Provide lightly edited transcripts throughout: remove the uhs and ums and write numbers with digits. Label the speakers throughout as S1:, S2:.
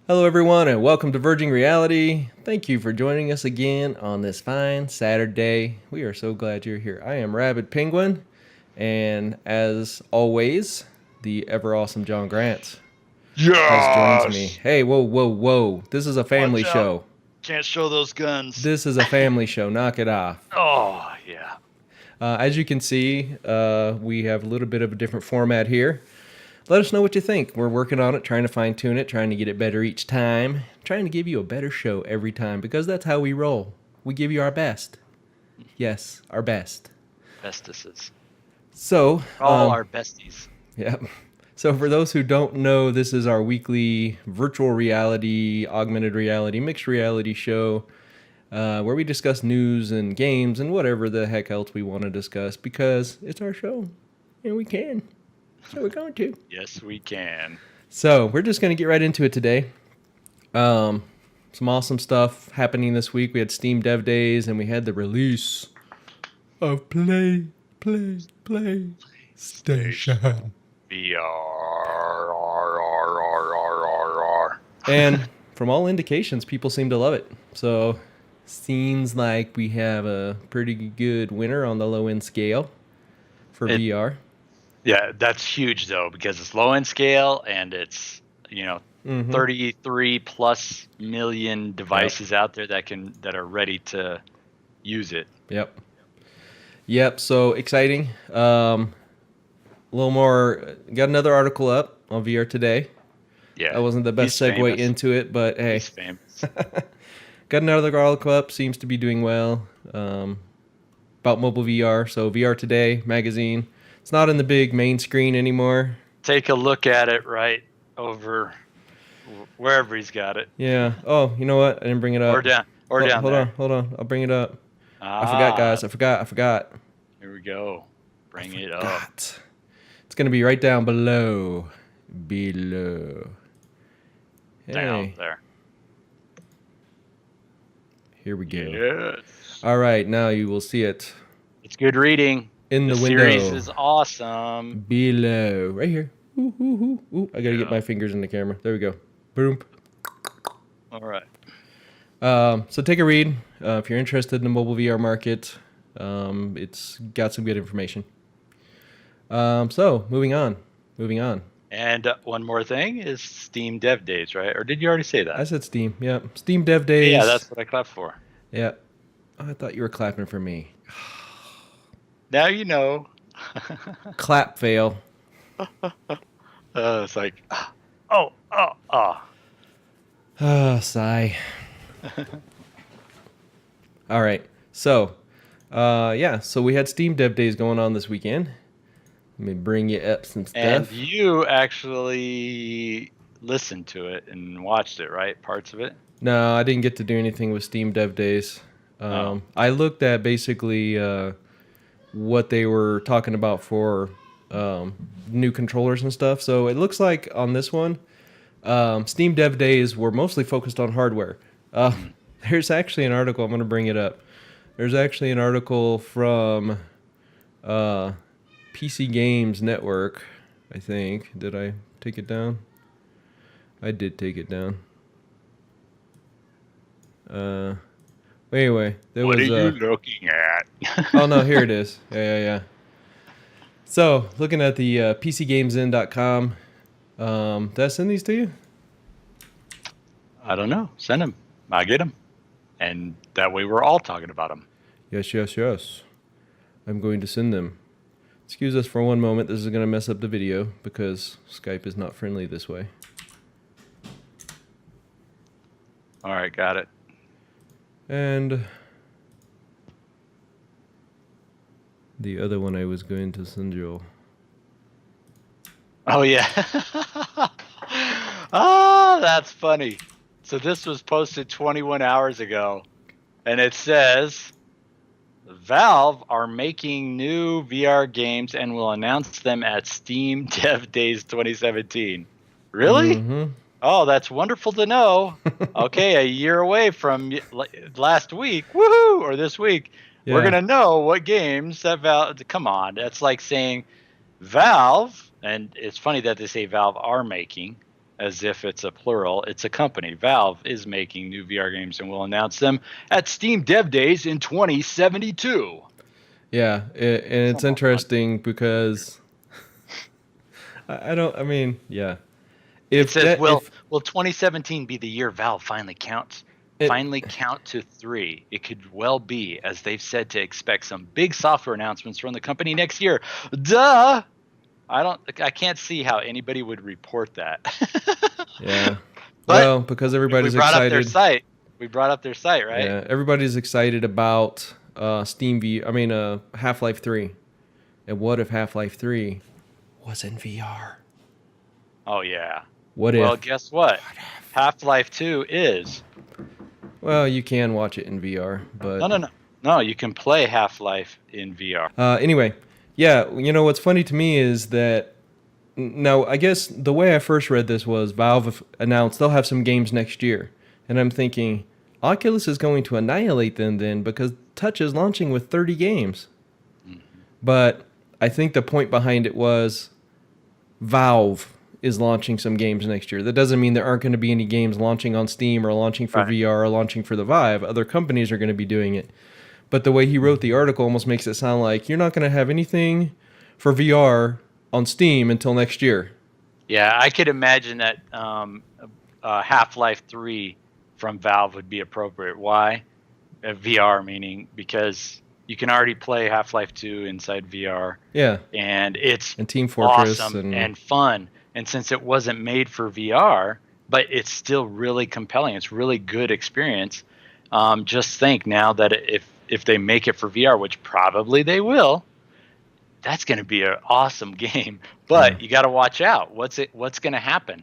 S1: Hello, everyone, and welcome to Verging Reality. Thank you for joining us again on this fine Saturday. We are so glad you're here. I am Rabid Penguin, and as always, the ever awesome John Grant has joined me.
S2: Yes.
S1: Hey, whoa, whoa, whoa. This is a family
S2: Watch out.
S1: show.
S2: Can't show those guns.
S1: This is a family show. Knock it off.
S2: Oh, yeah.
S1: As you can see, we have a little bit of a different format here. Let us know what you think. We're working on it, trying to fine tune it, trying to get it better each time, trying to give you a better show every time because that's how we roll. We give you our best. Yes, our best.
S2: Bestesses.
S1: So,
S2: All our besties.
S1: yeah. So, for those who don't know, this is our weekly virtual reality, augmented reality, mixed reality show where we discuss news and games and whatever the heck else we want to discuss because it's our show and we can. So, we're going to.
S2: Yes, we can.
S1: So we're just going to get right into it today. Some awesome stuff happening this week. We had Steam Dev Days, and we had the release of PlayStation.
S2: VR.
S1: And from all indications, people seem to love it. So seems like we have a pretty good winner on the low end scale for
S2: It,
S1: VR.
S2: yeah, that's huge though because it's low end scale and it's 33 plus million devices out there that are ready to use it.
S1: Yep. So exciting. A little more. Got another article up on VR today.
S2: Yeah,
S1: That wasn't the best
S2: he's
S1: segue
S2: famous.
S1: into it, but hey,
S2: He's famous.
S1: got another article up. Seems to be doing well about mobile VR. So VR Today magazine. It's not in the big main screen anymore.
S2: Take a look at it right over wherever he's got it.
S1: Yeah. Oh, you know what? I didn't bring it up.
S2: Or down down
S1: Hold
S2: there.
S1: on, hold on. I'll bring it up. I forgot,
S2: Ah,
S1: guys. I forgot.
S2: here we go. Bring it up.
S1: Got. It's gonna be right down below. Below.
S2: Down
S1: Hey,
S2: there.
S1: here we go.
S2: Yes.
S1: All right, now you will see it
S2: It's good reading.
S1: in
S2: The
S1: the
S2: series
S1: window.
S2: is awesome.
S1: Below. Right here. Ooh, ooh, ooh, ooh. I gotta get
S2: Yeah.
S1: my fingers in the camera. There we go. Boom.
S2: All right.
S1: So take a read if you're interested in the mobile VR market. It's got some good information. So moving on.
S2: And one more thing is Steam Dev Days, right? Or did you already say
S1: I
S2: that?
S1: said Steam. Yep. Steam Dev Days.
S2: Yeah, that's what I clapped for.
S1: Yep. Oh, I thought you were clapping for me.
S2: Now you know.
S1: Clap fail.
S2: It's like, oh.
S1: Ah, sigh. All right. So, yeah. So we had Steam Dev Days going on this weekend. Let me bring you up some
S2: And
S1: stuff.
S2: you actually listened to it and watched it, right? Parts of it?
S1: No, I didn't get to do anything with Steam Dev Days.
S2: Oh.
S1: I looked at basically what they were talking about for new controllers and stuff. So it looks like on this one, Steam Dev Days were mostly focused on hardware.
S2: Mhm.
S1: There's actually an article. I'm going to bring it up. There's actually an article from PC Games Network, I think. Did I take it down? I did take it down. Anyway, there
S2: What
S1: was
S2: are you looking at?
S1: oh no, here it is. Yeah. So, looking at the PCGamesIn.com, did I send these to you?
S2: I don't know. Send them. I get them. And that way we're all talking about them.
S1: Yes. I'm going to send them. Excuse us for one moment. This is going to mess up the video because Skype is not friendly this way.
S2: All right, got it.
S1: And the other one I was going to send you.
S2: Oh, yeah. Oh, that's funny. So this was posted 21 hours ago. And it says, Valve are making new VR games and will announce them at Steam Dev Days 2017. Really?
S1: Mm-hmm.
S2: Oh, that's wonderful to know. Okay, a year away from last week, woohoo, or this week, we're
S1: Yeah.
S2: gonna know what games that Valve. Come on, that's like saying Valve, and it's funny that they say Valve are making, as if it's a plural. It's a company. Valve is making new VR games and will announce them at Steam Dev Days in 2072.
S1: Yeah, and it's
S2: Come on.
S1: interesting because I don't. I mean, yeah.
S2: It
S1: If
S2: says,
S1: that
S2: will 2017 be the year Valve
S1: it,
S2: finally count to 3? It could well be, as they've said to expect some big software announcements from the company next year. Duh. I can't see how anybody would report that.
S1: yeah.
S2: But
S1: Well, because
S2: we
S1: everybody's
S2: brought up their
S1: excited.
S2: site. We brought up their site, right?
S1: Yeah, everybody's excited about Steam V. I mean, Half-Life 3. And what if Half-Life 3 was in VR?
S2: Oh yeah.
S1: What
S2: Well,
S1: if?
S2: guess what? Half-Life 2 is.
S1: Well, you can watch it in VR,
S2: No,
S1: but
S2: no, no. No, you can play Half-Life in VR.
S1: anyway, yeah. You know what's funny to me is that now I guess the way I first read this was Valve announced they'll have some games next year, and I'm thinking Oculus is going to annihilate them then because Touch is launching with 30 games.
S2: Mhm.
S1: But I think the point behind it was Valve is launching some games next year. That doesn't mean there aren't going to be any games launching on Steam or launching for
S2: Right.
S1: VR or launching for the Vive. Other companies are going to be doing it. But the way he wrote the article almost makes it sound like you're not going to have anything for VR on Steam until next year.
S2: Yeah, I could imagine that Half-Life 3 from Valve would be appropriate. Why? VR, meaning because you can already play Half-Life 2 inside VR,
S1: Yeah.
S2: and it's
S1: And Team Fortress
S2: awesome
S1: and
S2: and fun. And since it wasn't made for VR, but it's still really compelling, it's really good experience. Just think now that if they make it for VR, which probably they will, that's going to be an awesome game. But
S1: yeah.
S2: you got to watch out. What's going to happen?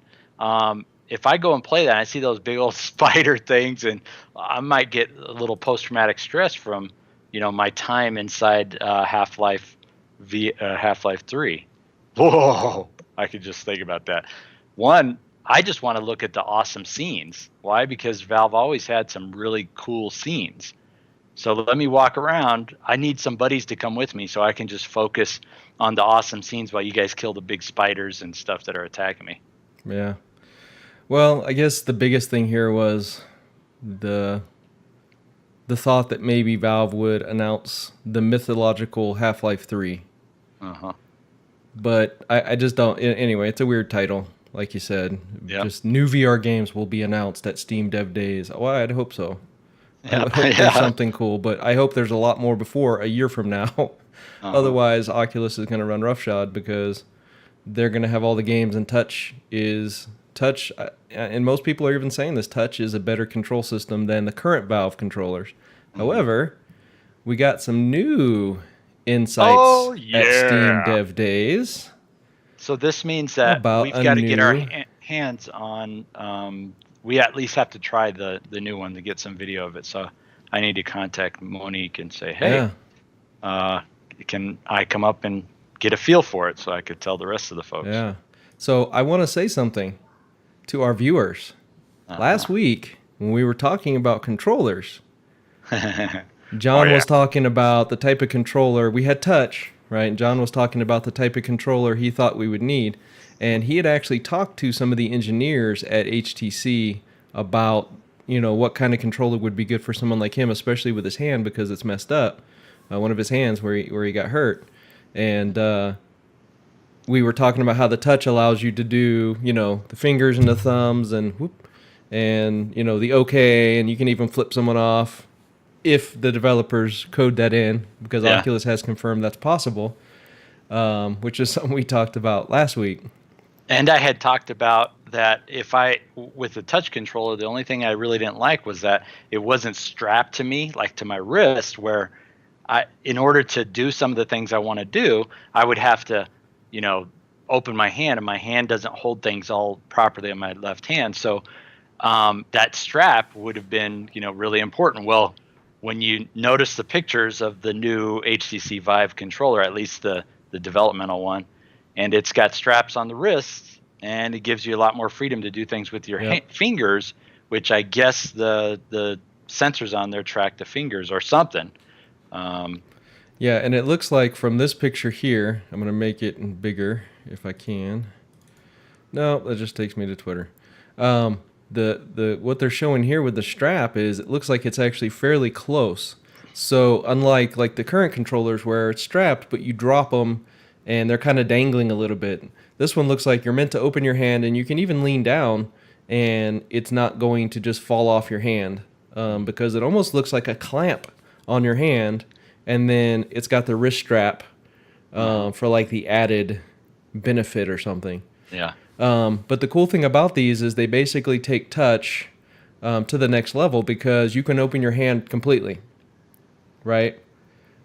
S2: If I go and play that, and I see those big old spider things, and I might get a little post-traumatic stress from, my time inside Half-Life 3. Whoa! I could just think about that. One, I just want to look at the awesome scenes. Why? Because Valve always had some really cool scenes. So let me walk around. I need some buddies to come with me so I can just focus on the awesome scenes while you guys kill the big spiders and stuff that are attacking me.
S1: Yeah. Well, I guess the biggest thing here was the the thought that maybe Valve would announce the mythological Half-Life 3.
S2: Uh-huh.
S1: But I just don't. Anyway, it's a weird title, like you said.
S2: Yeah.
S1: Just new VR games will be announced at Steam Dev Days. Well, I'd hope so. I
S2: Yeah.
S1: would hope there's
S2: Yeah.
S1: something cool, but I hope there's a lot more before a year from now.
S2: Uh-huh.
S1: Otherwise, Oculus is going to run roughshod because they're going to have all the games, and Touch, and most people are even saying this. Touch is a better control system than the current Valve controllers.
S2: Mhm.
S1: However, we got some new insights
S2: Oh
S1: at Steam
S2: yeah.
S1: Dev Days
S2: So this means that
S1: about
S2: we've
S1: a
S2: got to get our
S1: new.
S2: hands on. We at least have to try the new one to get some video of it. So I need to contact Monique and say, hey,
S1: Yeah,
S2: uh, can I come up and get a feel for it so I could tell the rest of the folks?
S1: yeah. So I want to say something to our viewers. Last
S2: Uh-huh.
S1: week, when we were talking about controllers,
S2: Oh
S1: John
S2: yeah.
S1: was talking about the type of controller we had touch, right? John was talking about the type of controller he thought we would need. And he had actually talked to some of the engineers at HTC about, what kind of controller would be good for someone like him, especially with his hand because it's messed up. One of his hands where he got hurt. And we were talking about how the touch allows you to do, the fingers and the thumbs and whoop, and, the okay, and you can even flip someone off if the developers code that in, because
S2: Yeah.
S1: Oculus has confirmed that's possible, which is something we talked about last week.
S2: And I had talked about that with the touch controller, the only thing I really didn't like was that it wasn't strapped to me, like to my wrist, where in order to do some of the things I want to do, I would have to, open my hand, and my hand doesn't hold things all properly in my left hand. So that strap would have been, really important. Well, when you notice the pictures of the new HTC Vive controller, at least the developmental one, and it's got straps on the wrists, and it gives you a lot more freedom to do things with your
S1: Yep.
S2: fingers, which I guess the sensors on there track the fingers or something. Um,
S1: Yeah, and it looks like from this picture here, I'm going to make it bigger if I can. No, that just takes me to Twitter. Um, the what they're showing here with the strap is it looks like it's actually fairly close. So unlike like the current controllers where it's strapped, but you drop them and they're kind of dangling a little bit. This one looks like you're meant to open your hand and you can even lean down and it's not going to just fall off your hand because it almost looks like a clamp on your hand, and then it's got the wrist strap for like the added benefit or something.
S2: Yeah.
S1: But the cool thing about these is they basically take touch to the next level because you can open your hand completely, right?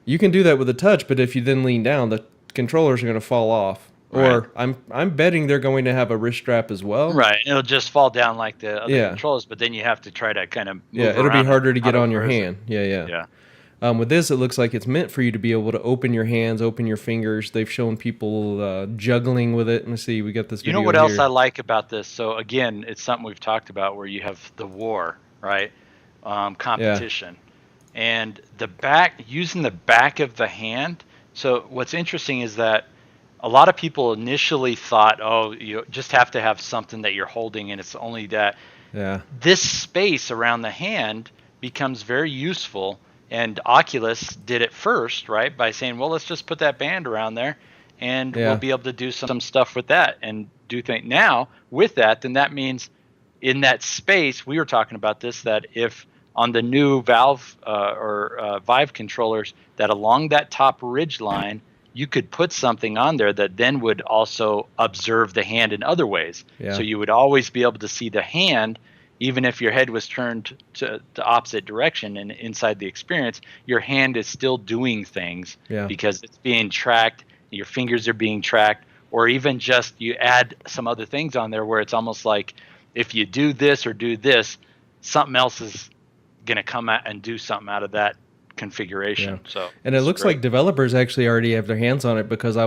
S1: You can do that with a touch, but if you then lean down, the controllers are going to fall off.
S2: Right.
S1: Or I'm betting they're going to have a wrist strap as well.
S2: Right. It'll just fall down like the other
S1: Yeah.
S2: controls, but then you have to try to kind of move
S1: Yeah, it'll be
S2: around
S1: harder to get
S2: how
S1: on your
S2: where is it?
S1: hand. Yeah.
S2: Yeah.
S1: With this, it looks like it's meant for you to be able to open your hands, open your fingers. They've shown people juggling with it. Let me see. We got this
S2: You
S1: video
S2: know what
S1: here.
S2: else I like about this? So again, it's something we've talked about where you have the war, right? Competition, and using the back of the hand. So what's interesting is that a lot of people initially thought, oh, you just have to have something that you're holding, and it's only that.
S1: Yeah.
S2: This space around the hand becomes very useful, and Oculus did it first, right? By saying, well, let's just put that band around there and
S1: Yeah.
S2: we'll be able to do some stuff with that and do things. Now, with that, then that means in that space, we were talking about this, that if on the new Valve or Vive controllers, that along that top ridge line, you could put something on there that then would also observe the hand in other ways.
S1: Yeah.
S2: So you would always be able to see the hand, even if your head was turned to the opposite direction. And inside the experience, your hand is still doing things because it's being tracked. Your fingers are being tracked, or even just you add some other things on there where it's almost like if you do this or do this, something else is going to come out and do something out of that configuration.
S1: Yeah.
S2: So,
S1: and it looks like developers actually already have their hands on it because I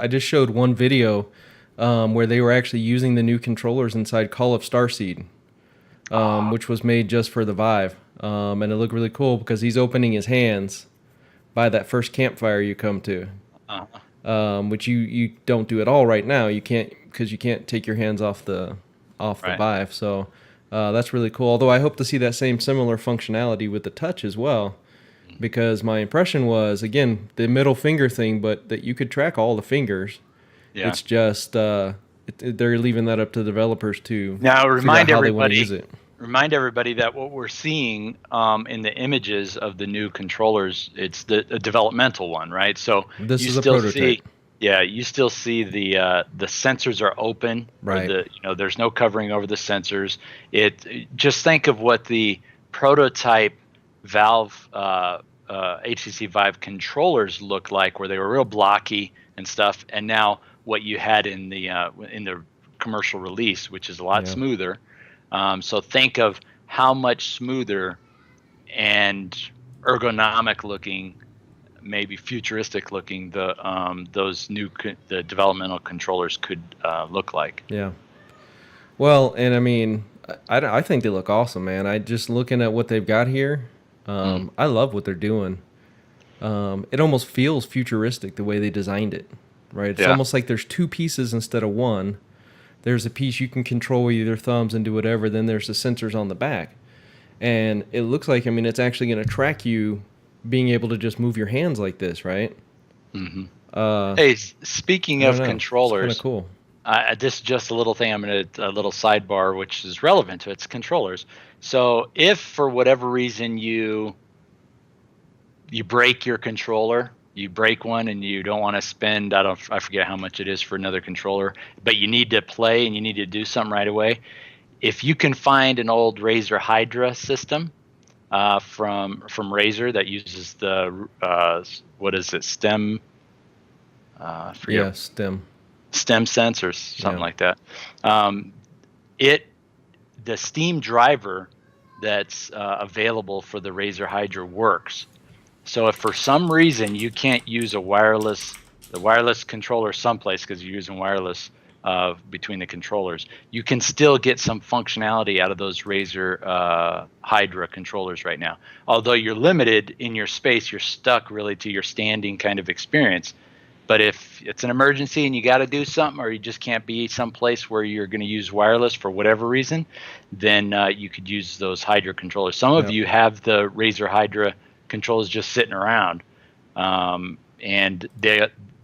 S1: just showed one video where they were actually using the new controllers inside Call of Starseed, which was made just for the Vive, and it looked really cool because he's opening his hands by that first campfire you come to, which you don't do at all right now. You can't, because you can't take your hands off the Vive. So that's really cool. Although I hope to see that similar functionality with the touch as well. Because my impression was, again, the middle finger thing, but that you could track all the fingers. Yeah. It's just they're leaving that up to developers to
S2: now remind
S1: how they want to use it.
S2: Remind everybody that what we're seeing in the images of the new controllers, it's a developmental one, right? So
S1: this is a prototype.
S2: You still see the sensors are open,
S1: right?
S2: There's no covering over the sensors. Just think of what the prototype Valve HTC Vive controllers look like, where they were real blocky and stuff, and now what you had in the commercial release, which is a lot smoother. So think of how much smoother and ergonomic looking, maybe futuristic looking those new the developmental controllers could look like.
S1: Yeah. Well, and I mean, I think they look awesome, man. I just looking at what they've got here. I love what they're doing. It almost feels futuristic the way they designed it, right? It's almost like there's two pieces instead of one. There's a piece you can control with your thumbs and do whatever. Then there's the sensors on the back. And it looks like, I mean, it's actually going to track you being able to just move your hands like this, right?
S2: Mm-hmm. Hey, speaking of controllers,
S1: it's kind of cool.
S2: This is just a little thing. A little sidebar, which is relevant to its controllers. So if for whatever reason you break your controller, you break one and you don't want to spend, I forget how much it is for another controller, but you need to play and you need to do something right away. If you can find an old Razer Hydra system from Razer that uses the STEM? STEM sensors, something like that. The Steam driver that's available for the Razer Hydra works. So if for some reason you can't use the wireless controller someplace because you're using wireless between the controllers, you can still get some functionality out of those Razer Hydra controllers right now. Although you're limited in your space, you're stuck really to your standing kind of experience. But if it's an emergency and you got to do something, or you just can't be someplace where you're going to use wireless for whatever reason, then you could use those Hydra controllers. Some of you have the Razer Hydra controllers just sitting around, and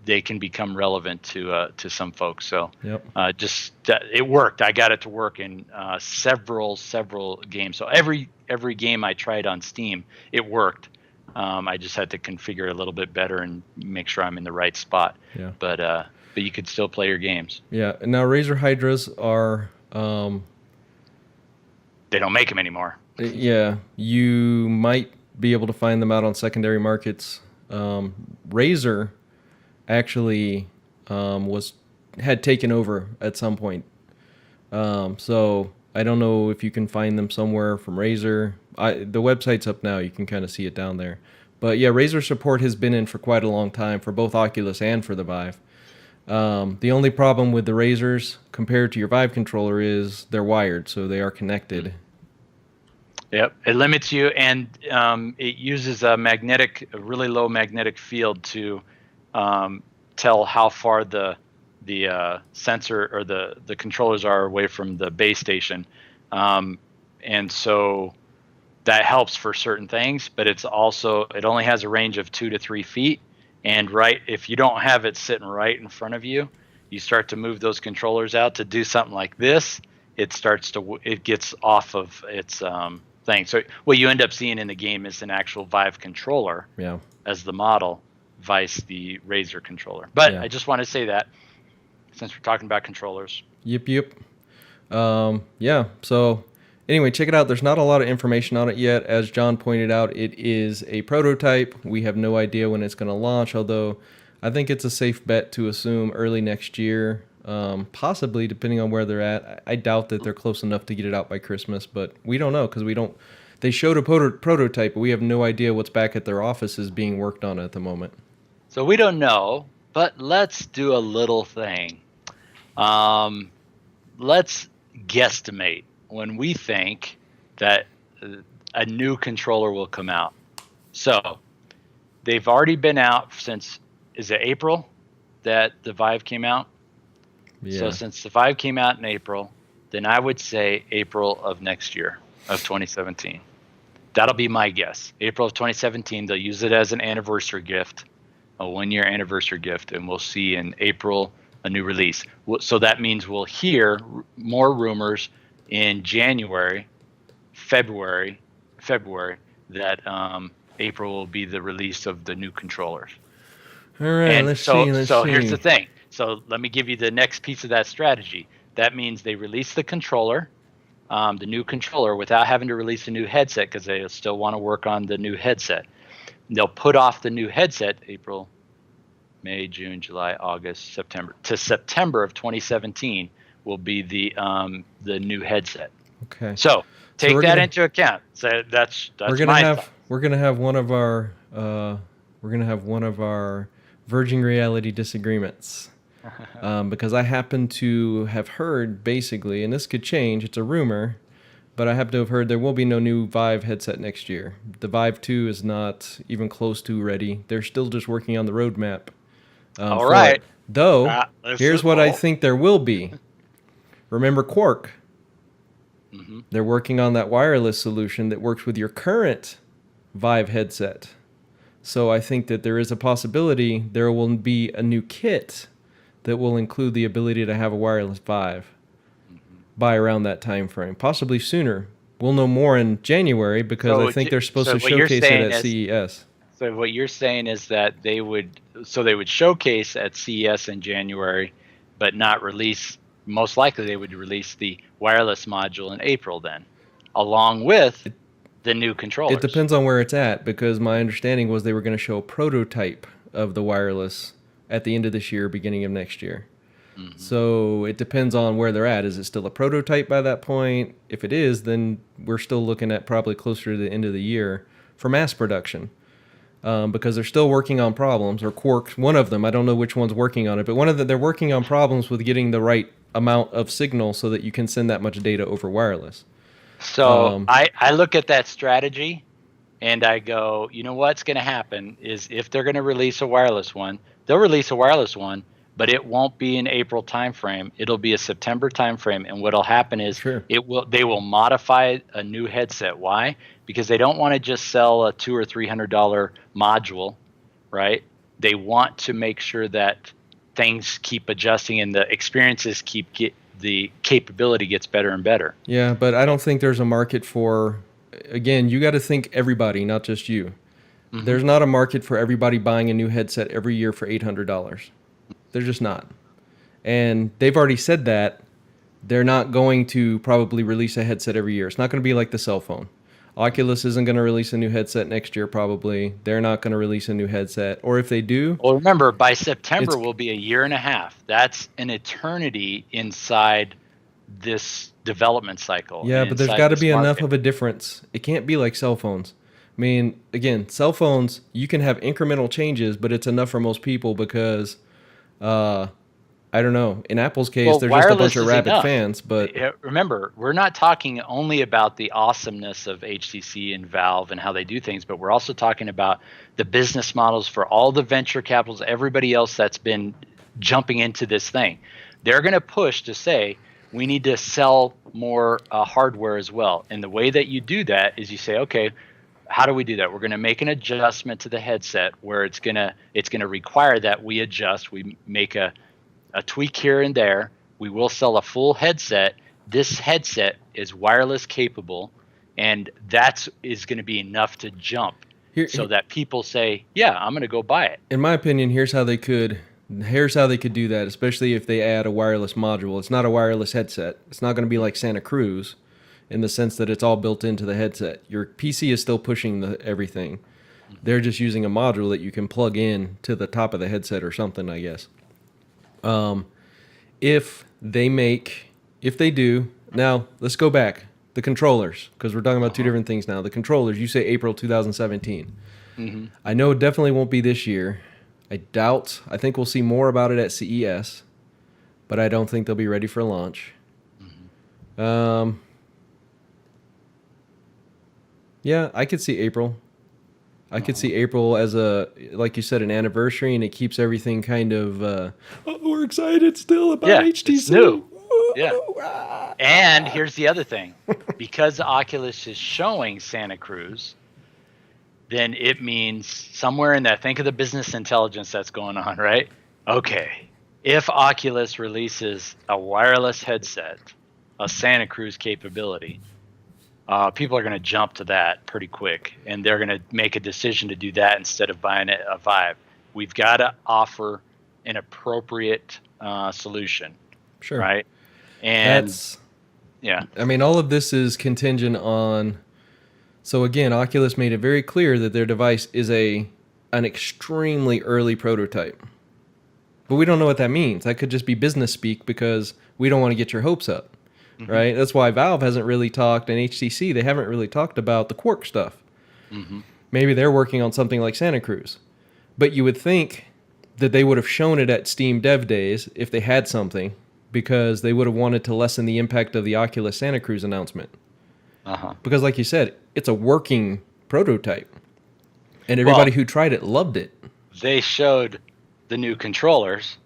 S2: they can become relevant to some folks. So it worked. I got it to work in several games. So every game I tried on Steam, it worked. I just had to configure it a little bit better and make sure I'm in the right spot.
S1: Yeah.
S2: But you could still play your games.
S1: Yeah. And now Razer Hydras are.
S2: They don't make them anymore.
S1: Yeah, you might be able to find them out on secondary markets. Razer actually had taken over at some point. So I don't know if you can find them somewhere from Razer. The website's up now. You can kind of see it down there. But yeah, Razer support has been in for quite a long time for both Oculus and for the Vive. The only problem with the Razers compared to your Vive controller is they're wired, so they are connected.
S2: Yep, it limits you, and it uses a really low magnetic field to tell how far the sensor or the controllers are away from the base station, and so that helps for certain things. But it only has a range of 2 to 3 feet, and if you don't have it sitting right in front of you, you start to move those controllers out to do something like this. It gets off of its thing. So what you end up seeing in the game is an actual Vive controller as the model, vice the Razer controller. But I just want to say that since we're talking about controllers.
S1: Yep. Yeah. So anyway, check it out. There's not a lot of information on it yet. As John pointed out, it is a prototype. We have no idea when it's going to launch, although I think it's a safe bet to assume early next year. Possibly, depending on where they're at. I doubt that they're close enough to get it out by Christmas, but we don't know because they showed a prototype, but we have no idea what's back at their offices being worked on at the moment.
S2: So we don't know, but let's do a little thing. Let's guesstimate when we think that a new controller will come out. So they've already been out since, is it April that the Vive came out? Yeah. So since the Vive came out in April, then I would say April of next year, of 2017. That'll be my guess. April of 2017, they'll use it as an anniversary gift, a 1-year anniversary gift, and we'll see in April a new release. So that means we'll hear more rumors in January, February, that April will be the release of the new controllers.
S1: All right, let's see.
S2: So here's the thing. So let me give you the next piece of that strategy. That means they release the controller, the new controller, without having to release a new headset because they still want to work on the new headset. They'll put off the new headset April, May, June, July, August, September. To September of 2017 will be the new headset.
S1: Okay.
S2: So take that into account. So that's
S1: we're gonna have one of our Verging Reality disagreements. Because I happen to have heard, basically, and this could change, it's a rumor, but I happen to have heard there will be no new Vive headset next year. The Vive 2 is not even close to ready. They're still just working on the roadmap.
S2: All right.
S1: Though, here's what I think there will be. Remember Quark? Mm-hmm. They're working on that wireless solution that works with your current Vive headset. So I think that there is a possibility there will be a new kit that will include the ability to have a wireless Vive by around that time frame, possibly sooner. We'll know more in January because I think they're supposed to showcase it at CES.
S2: So what you're saying is that they would showcase at CES in January, but not release. Most likely, they would release the wireless module in April then, along with the new controllers.
S1: It depends on where it's at because my understanding was they were going to show a prototype of the wireless at the end of this year, beginning of next year. Mm-hmm. So it depends on where they're at. Is it still a prototype by that point? If it is, then we're still looking at probably closer to the end of the year for mass production. Because they're still working on problems, or Quark, one of them, I don't know which one's working on it, but they're working on problems with getting the right amount of signal so that you can send that much data over wireless.
S2: So I look at that strategy and I go, you know what's going to happen is if they're going to release a wireless one, they'll release a wireless one, but it won't be an April timeframe. It'll be a September timeframe. And what'll happen is
S1: Sure.
S2: they will modify a new headset. Why? Because they don't want to just sell a $200 or $300 module, right? They want to make sure that things keep adjusting and the experiences the capability gets better and better.
S1: Yeah, but I don't think there's a market for. Again, you got to think everybody, not just you.
S2: Mm-hmm.
S1: There's not a market for everybody buying a new headset every year for $800. There's just not. And they've already said that they're not going to probably release a headset every year. It's not going to be like the cell phone. Oculus isn't going to release a new headset next year probably. They're not going to release a new headset. Or if they do...
S2: Well, remember, by September will be a year and a half. That's an eternity inside this development cycle.
S1: Yeah, but there's got to be enough of a difference. It can't be like cell phones. I mean, again, cell phones, you can have incremental changes, but it's enough for most people because, I don't know. In Apple's case, they're just a bunch of rabid fans. But
S2: remember, we're not talking only about the awesomeness of HTC and Valve and how they do things, but we're also talking about the business models for all the venture capitals, everybody else that's been jumping into this thing. They're going to push to say, we need to sell more hardware as well. And the way that you do that is you say, okay, how do we do that? We're going to make an adjustment to the headset where it's going to require that we adjust. We make a tweak here and there. We will sell a full headset. This headset is wireless capable, and that is going to be enough to jump so that people say, yeah, I'm going to go buy it.
S1: In my opinion, here's how they could do that, especially if they add a wireless module. It's not a wireless headset. It's not going to be like Santa Cruz in the sense that it's all built into the headset. Your PC is still pushing everything. They're just using a module that you can plug in to the top of the headset or something, I guess. If they do, now let's go back. The controllers, because we're talking about two different things now. The controllers, you say April 2017.
S2: Mm-hmm.
S1: I know it definitely won't be this year. I think we'll see more about it at CES, but I don't think they'll be ready for launch. Mm-hmm. Yeah, I could see April. I could see April as like you said, an anniversary, and it keeps everything kind of, we're excited still about HTC.
S2: It's new. Yeah. And here's the other thing. Because Oculus is showing Santa Cruz, then it means somewhere in that, think of the business intelligence that's going on, right? Okay. If Oculus releases a wireless headset, a Santa Cruz capability, people are going to jump to that pretty quick, and they're going to make a decision to do that instead of buying a Vive. We've got to offer an appropriate solution.
S1: Sure.
S2: Right? And yeah.
S1: I mean, all of this is contingent on. So again, Oculus made it very clear that their device is an extremely early prototype. But we don't know what that means. That could just be business speak because we don't want to get your hopes up. Mm-hmm. Right? That's why Valve hasn't really talked, and HTC, they haven't really talked about the Quark stuff.
S2: Mm-hmm.
S1: Maybe they're working on something like Santa Cruz. But you would think that they would have shown it at Steam Dev Days if they had something, because they would have wanted to lessen the impact of the Oculus Santa Cruz announcement.
S2: Uh-huh.
S1: Because like you said, it's a working prototype. And everybody who tried it loved it.
S2: They showed the new controllers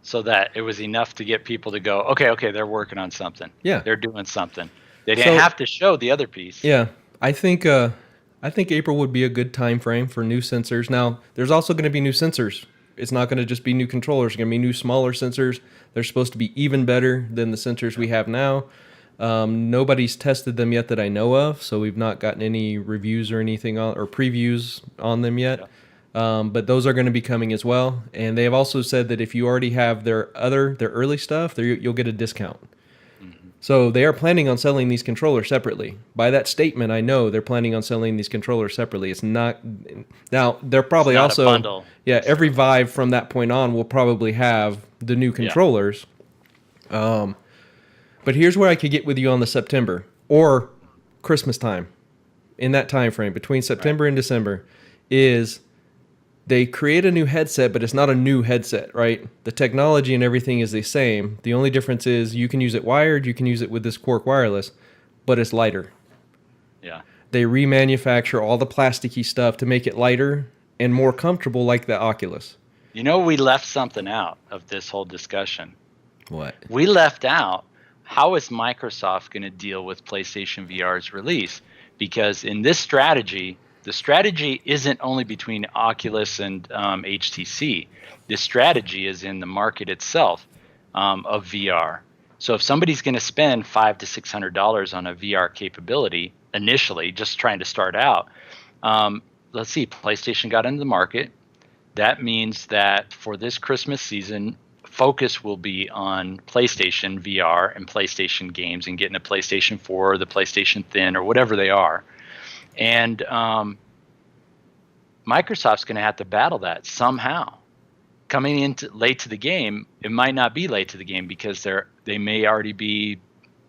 S2: so that it was enough to get people to go, okay, they're working on something.
S1: Yeah.
S2: They're doing something. They didn't have to show the other piece.
S1: Yeah. I think April would be a good time frame for new sensors. Now, there's also going to be new sensors. It's not going to just be new controllers. It's going to be new, smaller sensors. They're supposed to be even better than the sensors we have now. Nobody's tested them yet that I know of, so we've not gotten any reviews or anything or previews on them yet. Yeah. But those are going to be coming as well. And they have also said that if you already have their early stuff, you'll get a discount. Mm-hmm. So they are planning on selling these controllers separately. By that statement, I know they're planning on selling these controllers separately. It's not now. They're probably also
S2: a bundle.
S1: Yeah. Every Vive from that point on will probably have the new controllers. Yeah. But here's where I could get with you on the September or Christmas time. In that time frame between September and December, is they create a new headset, but it's not a new headset, right? The technology and everything is the same. The only difference is you can use it wired, you can use it with this Quark wireless, but it's lighter.
S2: Yeah.
S1: They remanufacture all the plasticky stuff to make it lighter and more comfortable like the Oculus.
S2: We left something out of this whole discussion.
S1: What?
S2: We left out, how is Microsoft going to deal with PlayStation VR's release? Because in this strategy, the strategy isn't only between Oculus and HTC. The strategy is in the market itself of VR. So if somebody's going to spend $500 to $600 on a VR capability initially, just trying to start out, let's see, PlayStation got into the market. That means that for this Christmas season, focus will be on PlayStation VR and PlayStation games and getting a PlayStation 4 or the PlayStation Thin or whatever they are. And Microsoft's going to have to battle that somehow. Coming in late to the game, it might not be late to the game because they may already be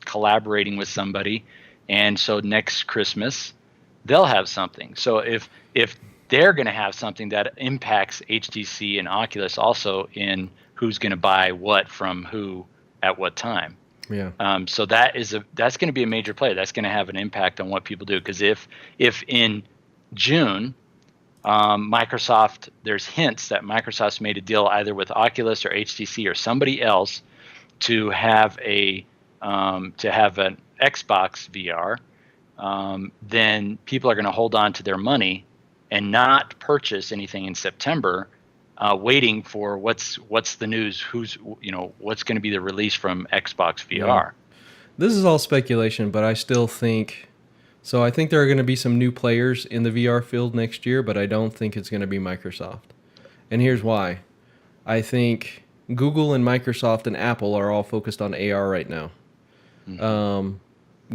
S2: collaborating with somebody. And so next Christmas, they'll have something. So if they're going to have something that impacts HTC and Oculus also in who's going to buy what from who at what time.
S1: Yeah.
S2: So that's going to be a major play. That's going to have an impact on what people do. Because if in June, there's hints that Microsoft's made a deal either with Oculus or HTC or somebody else to have an Xbox VR, then people are going to hold on to their money and not purchase anything in September, waiting for what's the news, what's going to be the release from Xbox VR.
S1: Yeah. This is all speculation, but I still think so. I think there are going to be some new players in the VR field next year, but I don't think it's going to be Microsoft. And here's why. I think Google and Microsoft and Apple are all focused on AR right now.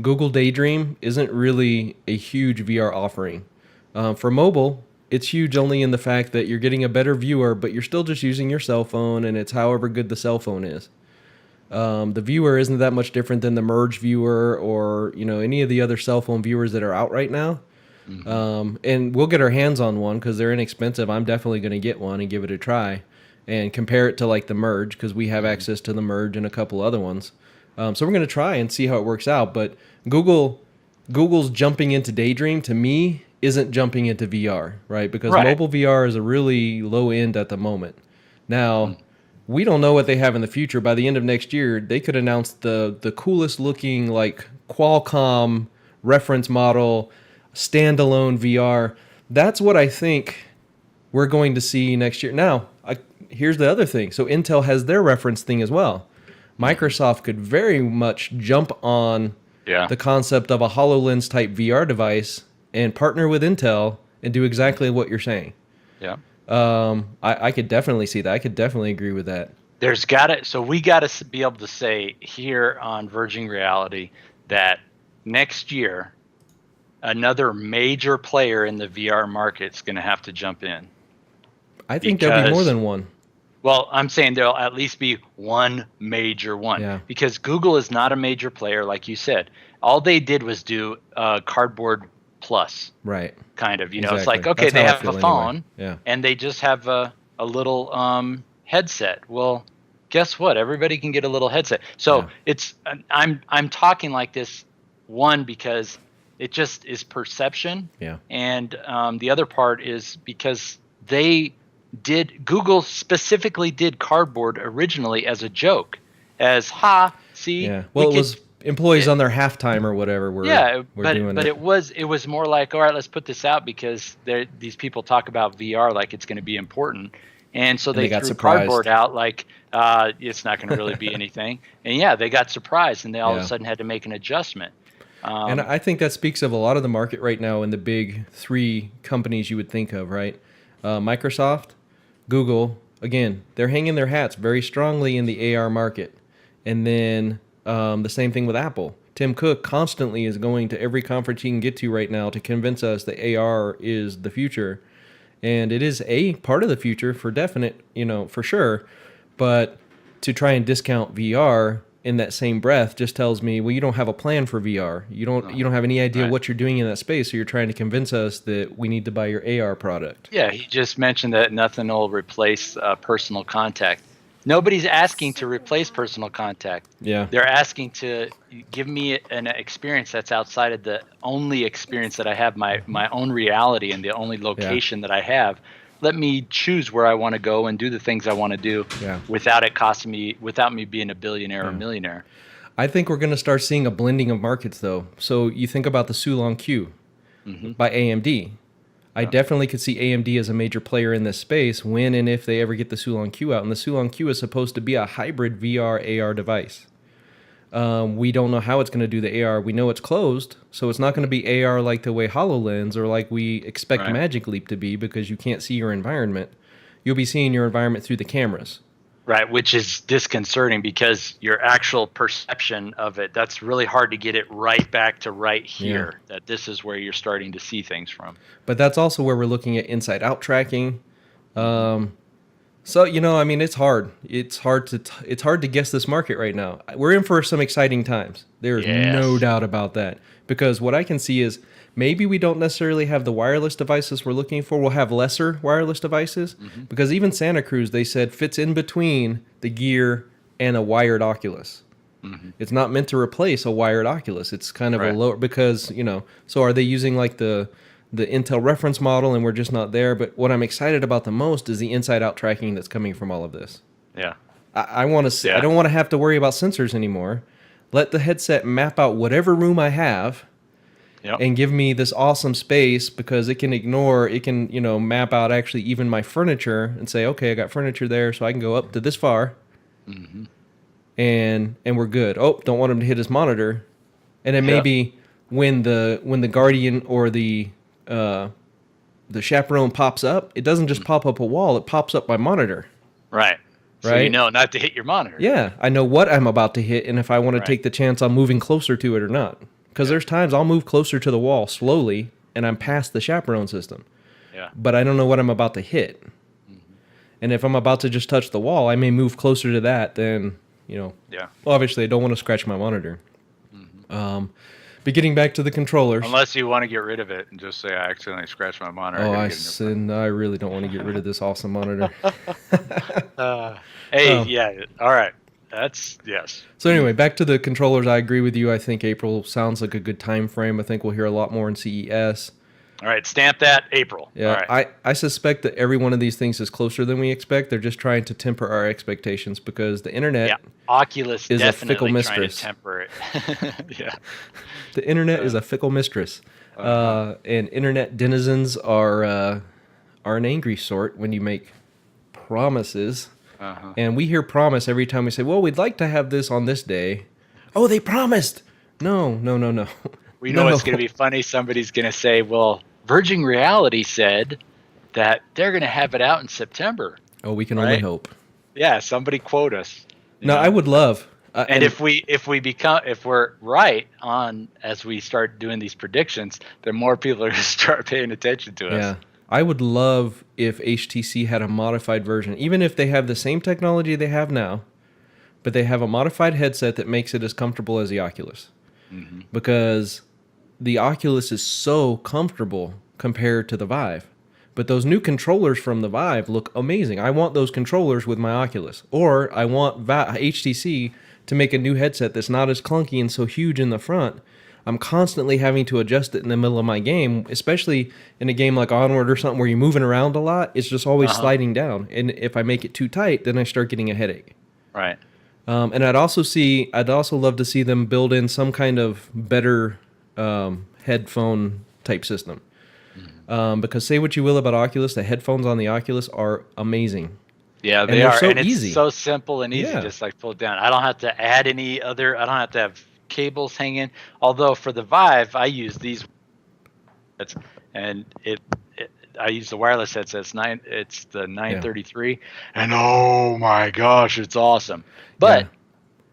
S1: Google Daydream isn't really a huge VR offering. For mobile, it's huge only in the fact that you're getting a better viewer, but you're still just using your cell phone, and it's however good the cell phone is. The viewer isn't that much different than the Merge viewer or any of the other cell phone viewers that are out right now. And we'll get our hands on one because they're inexpensive. I'm definitely going to get one and give it a try and compare it to like the Merge because we have access to the Merge and a couple other ones. So we're going to try and see how it works out. But Google's jumping into Daydream to me isn't jumping into VR, right? Because mobile VR is a really low end at the moment. Now, we don't know what they have in the future. By the end of next year, they could announce the coolest looking like Qualcomm reference model standalone VR. That's what I think we're going to see next year. Now, here's the other thing. So Intel has their reference thing as well. Microsoft could very much jump on the concept of a HoloLens type VR device and partner with Intel and do exactly what you're saying.
S2: Yeah.
S1: I could definitely see that. I could definitely agree with that.
S2: So we got to be able to say here on Verging Reality that next year, another major player in the VR market is going to have to jump in.
S1: I think there'll be more than one.
S2: Well, I'm saying there'll at least be one major one.
S1: Yeah.
S2: Because Google is not a major player, like you said. All they did was do Cardboard Plus.
S1: Right.
S2: Kind of.
S1: Exactly.
S2: It's like, okay,
S1: That's
S2: they
S1: how I
S2: have
S1: feel
S2: a phone
S1: anyway. Yeah.
S2: and they just have a little headset. Well, guess what? Everybody can get a little headset. So I'm talking like this, one, because it just is perception.
S1: Yeah.
S2: And the other part is because Google specifically did Cardboard originally as a joke, see.
S1: Yeah. Well, it was employees on their halftime or whatever. But
S2: it was more like, all right, let's put this out because these people talk about VR like it's going to be important, and so they threw Cardboard out like it's not going to really be anything. And they got surprised, and they all of a sudden had to make an adjustment.
S1: And I think that speaks of a lot of the market right now in the big three companies you would think of, right? Microsoft, Google, again, they're hanging their hats very strongly in the AR market. And then the same thing with Apple. Tim Cook constantly is going to every conference he can get to right now to convince us that AR is the future. And it is a part of the future for definite, for sure. But to try and discount VR in that same breath just tells me, well, you don't have a plan for VR. You don't have any idea what you're doing in that space. So you're trying to convince us that we need to buy your AR product.
S2: Yeah, he just mentioned that nothing will replace personal contact. Nobody's asking to replace personal contact.
S1: Yeah.
S2: They're asking to give me an experience that's outside of the only experience that I have, my own reality and the only location that I have let me choose where I want to go and do the things I want to do
S1: Yeah.
S2: without it costing me, without me being a billionaire or
S1: Yeah.
S2: millionaire.
S1: I think we're going to start seeing a blending of markets, though. So you think about the Sulong Q by AMD. I definitely could see AMD as a major player in this space when and if they ever get the Sulong Q out. And the Sulong Q is supposed to be a hybrid VR AR device. We don't know how it's going to do the AR. We know it's closed, so it's not going to be AR like the way HoloLens or like we expect
S2: Right.
S1: Magic Leap to be, because you can't see your environment. You'll be seeing your environment through the cameras.
S2: Right, which is disconcerting because your actual perception of it, that's really hard to get it right back to right here, that this is where you're starting to see things from.
S1: But that's also where we're looking at inside-out tracking. So I mean, it's hard. It's hard to guess this market right now. We're in for some exciting times. There's no
S2: Yes.
S1: doubt about that. Because what I can see is maybe we don't necessarily have the wireless devices we're looking for. We'll have lesser wireless devices, because even Santa Cruz, they said, fits in between the Gear and a wired Oculus. It's not meant to replace a wired Oculus. It's kind of a
S2: Right.
S1: lower, because so are they using like the Intel reference model, and we're just not there? But what I'm excited about the most is the inside out tracking that's coming from all of this.
S2: Yeah.
S1: I want to.
S2: Yeah.
S1: I don't want to have to worry about sensors anymore. Let the headset map out whatever room I have
S2: Yep.
S1: and give me this awesome space, because it can map out actually even my furniture and say, okay, I got furniture there, so I can go up to this far, and we're good. Oh, don't want him to hit his monitor, and then maybe when the Guardian or the chaperone pops up, it doesn't just pop up a wall; it pops up my monitor.
S2: Right. So you
S1: Right?
S2: know not to hit your monitor.
S1: Yeah, I know what I'm about to hit, and if I want to
S2: Right.
S1: take the chance on moving closer to it or not. Because there's times I'll move closer to the wall slowly, and I'm past the chaperone system,
S2: Yeah.
S1: but I don't know what I'm about to hit. And if I'm about to just touch the wall, I may move closer to that than,
S2: Yeah.
S1: well, obviously I don't want to scratch my monitor. But getting back to the controllers.
S2: Unless you want to get rid of it and just say I accidentally scratched my monitor.
S1: Oh,
S2: gotta get a new
S1: I really don't want to get rid of this awesome monitor.
S2: one. Hey,
S1: Oh.
S2: yeah. All right. That's yes.
S1: So anyway, back to the controllers. I agree with you. I think April sounds like a good time frame. I think we'll hear a lot more in CES.
S2: All right. Stamp that April.
S1: Yeah,
S2: All right.
S1: I suspect that every one of these things is closer than we expect. They're just trying to temper our expectations, because the internet,
S2: Yeah. Oculus
S1: is a
S2: definitely
S1: fickle
S2: trying
S1: mistress.
S2: to temper it. Yeah.
S1: the internet is a fickle mistress, and internet denizens are an angry sort when you make promises. And we hear promise every time we say, well, we'd like to have this on this day. Oh, they promised. No.
S2: We know it's going to be funny. Somebody's going to say, well, Verging Reality said that they're going to have it out in September.
S1: Oh, we can only
S2: Right?
S1: hope.
S2: Yeah, somebody quote us. you
S1: No,
S2: know?
S1: I would love.
S2: And if we're right on as we start doing these predictions, then more people are going to start paying attention to us.
S1: Yeah. I would love if HTC had a modified version, even if they have the same technology they have now, but they have a modified headset that makes it as comfortable as the Oculus. Because the Oculus is so comfortable compared to the Vive. But those new controllers from the Vive look amazing. I want those controllers with my Oculus. Or I want HTC to make a new headset that's not as clunky and so huge in the front. I'm constantly having to adjust it in the middle of my game, especially in a game like Onward or something where you're moving around a lot. It's just always sliding down. And if I make it too tight, then I start getting a headache.
S2: Right.
S1: And I'd also love to see them build in some kind of better headphone type system. Because say what you will about Oculus, the headphones on the Oculus are amazing.
S2: Yeah, they
S1: they're
S2: are.
S1: so
S2: And it's
S1: easy.
S2: so simple and easy,
S1: Yeah.
S2: just like pull it down. I don't have to add any other, I don't have to have cables hanging. Although for the Vive, I use these, and I use the wireless headset. It's the 933, and oh my gosh, it's awesome. But
S1: Yeah.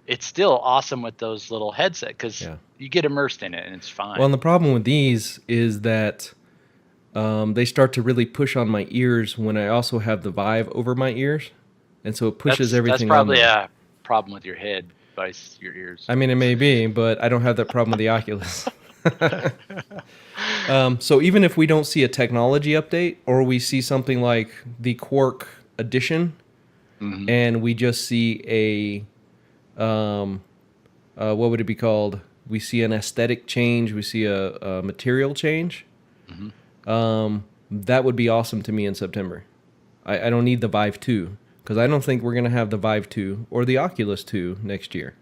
S2: it's still awesome with those little headset because
S1: Yeah.
S2: you get immersed in it and it's fine.
S1: Well, and the problem with these is that they start to really push on my ears when I also have the Vive over my ears, and so it pushes everything.
S2: That's probably
S1: on them.
S2: a problem with your head by your ears.
S1: I mean, it may be, but I don't have that problem with the Oculus. So even if we don't see a technology update, or we see something like the Quark Edition, and we just see what would it be called? We see an aesthetic change. We see a material change. That would be awesome to me in September. I don't need the Vive 2 because I don't think we're going to have the Vive 2 or the Oculus 2 next year.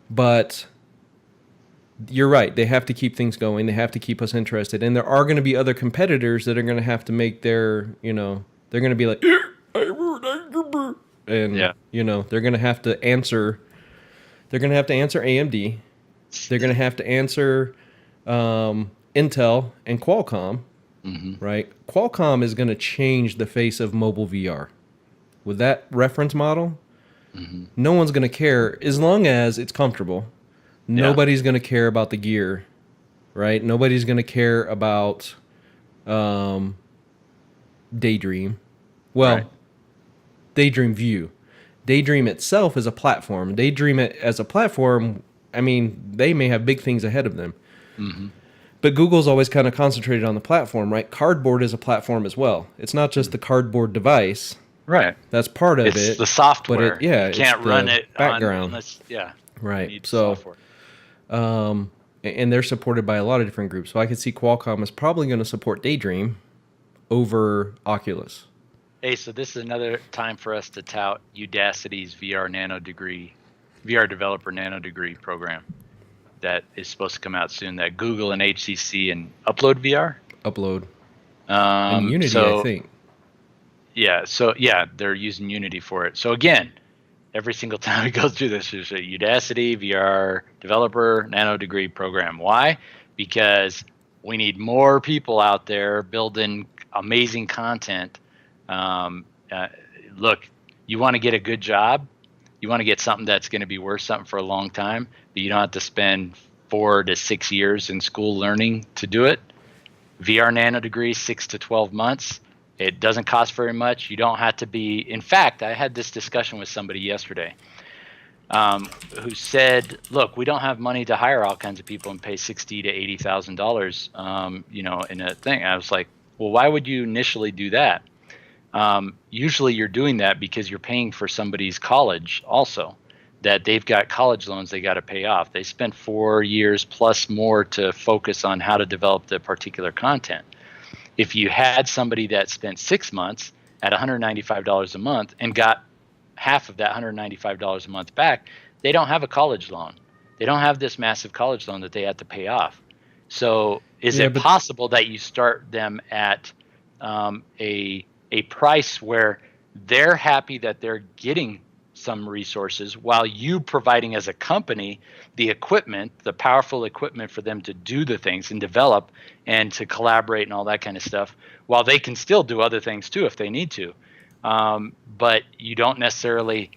S1: But you're right. They have to keep things going. They have to keep us interested. And there are going to be other competitors that are going to have to make their, they're going to be like, and,
S2: Yeah.
S1: they're going to have to answer. They're going to have to answer AMD. They're going to have to answer Intel and Qualcomm, right? Qualcomm is going to change the face of mobile VR. With that reference model, no one's going to care as long as it's comfortable. Nobody's going to care about the gear, right? Nobody's going to care about Daydream. Well,
S2: Right.
S1: Daydream View. Daydream itself is a platform. Daydream it as a platform, I mean, they may have big things ahead of them. But Google's always kind of concentrated on the platform, right? Cardboard is a platform as well. It's not just the cardboard device.
S2: Right.
S1: That's part of
S2: It's
S1: it.
S2: the software.
S1: But you
S2: You can't
S1: it's
S2: run
S1: the
S2: it
S1: background.
S2: unless you
S1: Right.
S2: need
S1: So,
S2: software.
S1: and they're supported by a lot of different groups. So I could see Qualcomm is probably going to support Daydream over Oculus.
S2: Hey, so this is another time for us to tout Udacity's VR developer nano degree program that is supposed to come out soon. That Google and HTC and Upload VR.
S1: Upload. And Unity,
S2: So
S1: I think.
S2: they're using Unity for it. So again, every single time we go through this, there's a Udacity VR developer nano degree program. Why? Because we need more people out there building amazing content. Look, you want to get a good job, you want to get something that's going to be worth something for a long time, but you don't have to spend 4 to 6 years in school learning to do it. VR nano degree, 6 to 12 months. It doesn't cost very much. You don't have to be. In fact, I had this discussion with somebody yesterday who said, "Look, we don't have money to hire all kinds of people and pay $60,000 to $80,000, in a thing." I was like, "Well, why would you initially do that?" Usually, you're doing that because you're paying for somebody's college also. That they've got college loans they got to pay off. They spent 4 years plus more to focus on how to develop the particular content. If you had somebody that spent 6 months at $195 a month and got half of that $195 a month back, they don't have a college loan. They don't have this massive college loan that they have to pay off. So is it possible that you start them at a price where they're happy that they're getting some resources while you providing as a company the equipment, the powerful equipment for them to do the things and develop and to collaborate and all that kind of stuff, while they can still do other things too if they need to. But you don't necessarily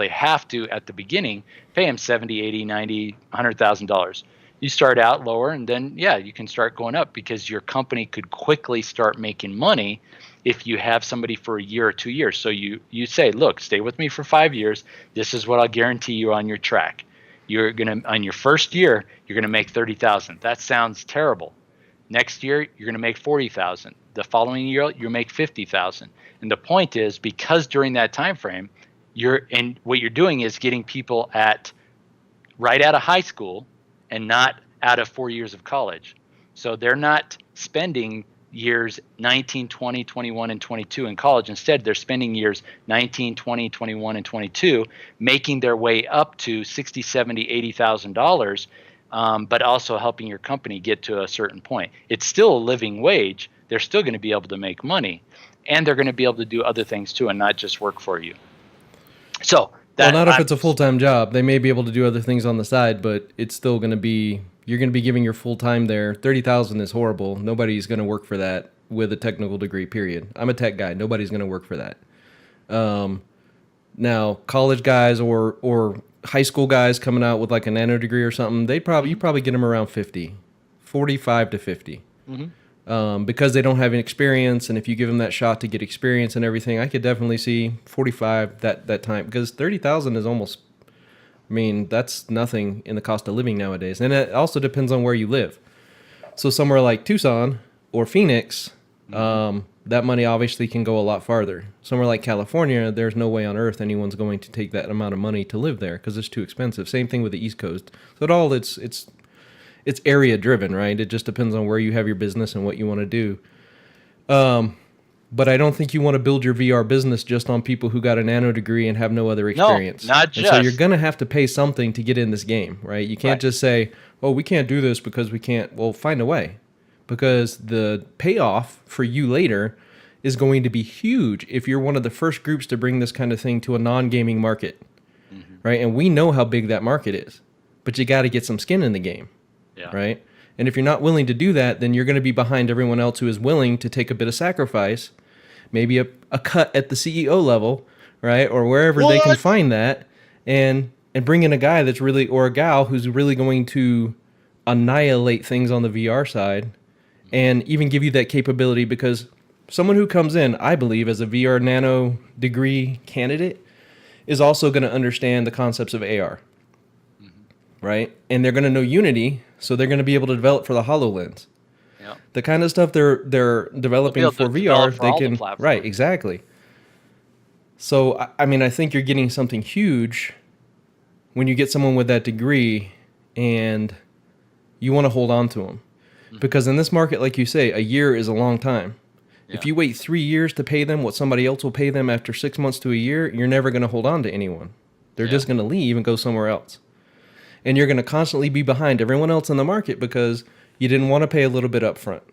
S2: have to at the beginning pay them $70, $80, $90, $100,000. You start out lower and then you can start going up because your company could quickly start making money if you have somebody for a year or 2 years. So you say, look, stay with me for 5 years. This is what I'll guarantee you on your track. You're going to, on your first year, you're going to make 30,000. That sounds terrible. Next year, you're going to make 40,000. The following year, you'll make 50,000. And the point is, because during that time frame, what you're doing is getting people right out of high school and not out of 4 years of college. So they're not spending years 19, 20, 21, and 22 in college. Instead, they're spending years 19, 20, 21, and 22 making their way up to $60, $70, $80,000, but also helping your company get to a certain point. It's still a living wage. They're still going to be able to make money, and they're going to be able to do other things too and not just work for you. So
S1: not if it's a full-time job. They may be able to do other things on the side, but it's still going to be, you're going to be giving your full time there. 30,000 is horrible. Nobody's going to work for that with a technical degree, period. I'm a tech guy. Nobody's going to work for that. Now, college guys or high school guys coming out with like a nano degree or something, you probably get them around 50, 45 to 50. Because they don't have any experience, and if you give them that shot to get experience and everything, I could definitely see 45 that time, because 30,000 is almost, I mean, that's nothing in the cost of living nowadays. And it also depends on where you live. So somewhere like Tucson or Phoenix, that money obviously can go a lot farther. Somewhere like California, there's no way on earth anyone's going to take that amount of money to live there because it's too expensive. Same thing with the East Coast. So it's area driven, right? It just depends on where you have your business and what you want to do. But I don't think you want to build your VR business just on people who got a nano degree and have no other
S2: No,
S1: experience.
S2: not
S1: And so you're
S2: just.
S1: going to have to pay something to get in this game, right? You can't
S2: Right.
S1: just say, "Oh, we can't do this because we can't." Well, find a way. Because the payoff for you later is going to be huge if you're one of the first groups to bring this kind of thing to a non-gaming market,
S2: Hmm.
S1: right? And we know how big that market is. But you got to get some skin in the game,
S2: Yeah.
S1: right? And if you're not willing to do that, then you're going to be behind everyone else who is willing to take a bit of sacrifice, maybe a cut at the CEO level, right? Or wherever they can
S2: What?
S1: find that, and bring in a guy that's really, or a gal who's really going to annihilate things on the VR side and even give you that capability, because someone who comes in, I believe, as a VR nano degree candidate is also going to understand the concepts of AR, right? And they're going to know Unity, so they're going to be able to develop for the HoloLens.
S2: Yeah.
S1: The kind of stuff they're
S2: They'll be
S1: developing
S2: able
S1: for
S2: to
S1: VR,
S2: develop for
S1: they
S2: all the
S1: can,
S2: platforms.
S1: right, exactly. So I mean, I think you're getting something huge when you get someone with that degree, and you want to hold on to them. Because in this market, like you say, a year is a long time.
S2: Yeah.
S1: If you wait 3 years to pay them what somebody else will pay them after 6 months to a year, you're never going to hold on to anyone. They're
S2: Yeah.
S1: just going to leave and go somewhere else. And you're going to constantly be behind everyone else in the market because you didn't want to pay a little bit up front.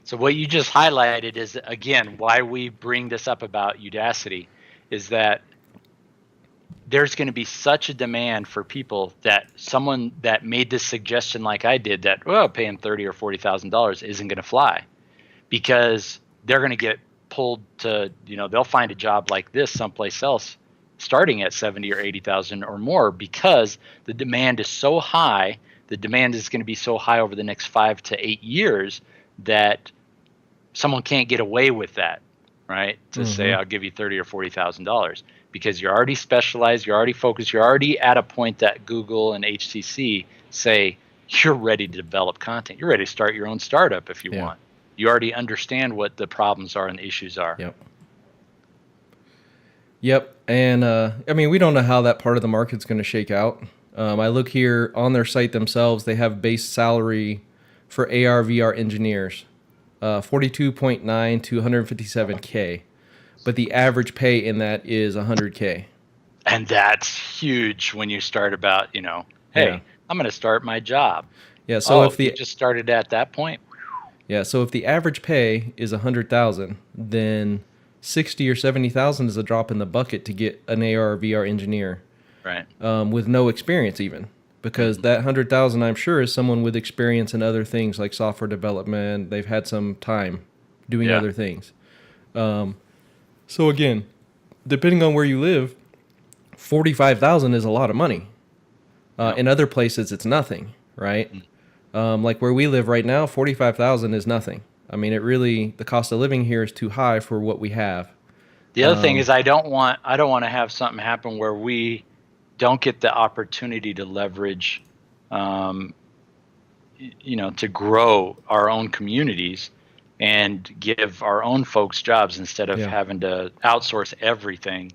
S2: So what you just highlighted is, again, why we bring this up about Udacity, is that there's going to be such a demand for people that someone that made this suggestion like I did, that, well, paying $30,000 or $40,000 isn't going to fly, because they're going to get pulled to, they'll find a job like this someplace else starting at 70 or 80,000 or more, because the demand is so high. The demand is going to be so high over the next 5 to 8 years that someone can't get away with that, right? To say, I'll give you $30,000 or $40,000, because you're already specialized, you're already focused, you're already at a point that Google and HTC say you're ready to develop content. You're ready to start your own startup if you want. You already understand what the problems are and the issues are.
S1: Yep. And I mean, we don't know how that part of the market's going to shake out. I look here on their site themselves, they have base salary for AR VR engineers, 42.9 to 157K. But the average pay in that is 100K.
S2: And that's huge when you start about, hey, I'm going to start my job.
S1: Yeah. So if
S2: you just started at that point.
S1: Yeah. So if the average pay is 100,000, then 60 or 70,000 is a drop in the bucket to get an AR VR engineer,
S2: right?
S1: With no experience even, because that 100,000, I'm sure, is someone with experience in other things like software development. They've had some time doing other things. So again, depending on where you live, 45,000 is a lot of money. In other places, it's nothing, right? Like where we live right now, 45,000 is nothing. I mean, the cost of living here is too high for what we have.
S2: The other thing is, I don't want to have something happen where we don't get the opportunity to leverage, to grow our own communities and give our own folks jobs instead of having to outsource everything,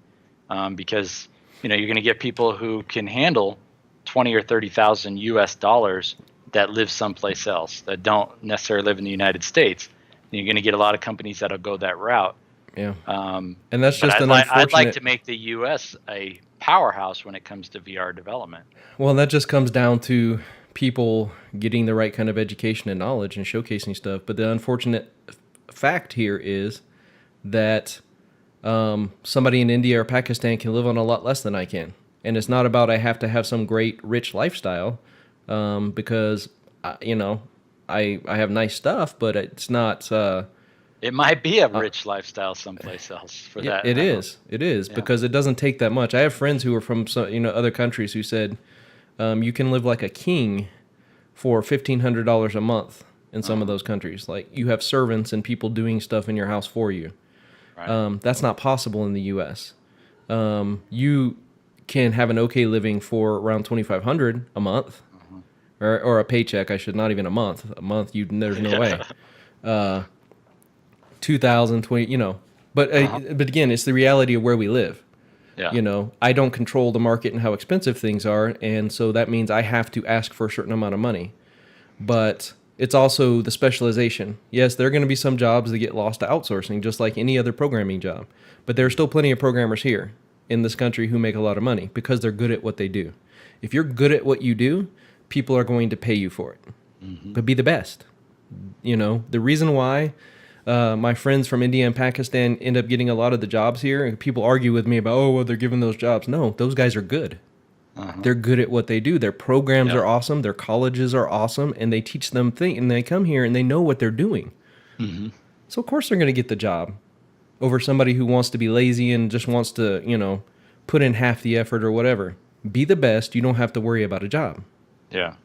S2: because you're going to get people who can handle 20 or 30,000 US dollars that live someplace else, that don't necessarily live in the United States. And you're going to get a lot of companies that'll go that route.
S1: Yeah. And that's just
S2: I'd like to make the US a powerhouse when it comes to VR development.
S1: Well, that just comes down to people getting the right kind of education and knowledge and showcasing stuff. But the unfortunate fact here is that somebody in India or Pakistan can live on a lot less than I can. And it's not about I have to have some great rich lifestyle, because I have nice stuff, but it's not.
S2: It might be a rich lifestyle someplace else for that.
S1: It is because it doesn't take that much. I have friends who are from other countries who said you can live like a king for $1,500 a month in some of those countries. Like you have servants and people doing stuff in your house for you. Right. That's not possible in the U.S. You can have an okay living for around $2,500 a month, or a paycheck. I should not even a month. A month, there's no way. 2020, but again, it's the reality of where we live. Yeah. I don't control the market and how expensive things are, and so that means I have to ask for a certain amount of money. But It's also the specialization. Yes, there are going to be some jobs that get lost to outsourcing, just like any other programming job. But there are still plenty of programmers here in this country who make a lot of money because they're good at what they do. If you're good at what you do, people are going to pay you for it. But be the best. The reason why my friends from India and Pakistan end up getting a lot of the jobs here, and people argue with me about, oh, well, they're given those jobs. No, those guys are good. They're good at what they do. Their programs are awesome. Their colleges are awesome, and they teach them things. And they come here and they know what they're doing. So of course they're going to get the job over somebody who wants to be lazy and just wants to, put in half the effort or whatever. Be the best. You don't have to worry about a job.
S2: Yeah.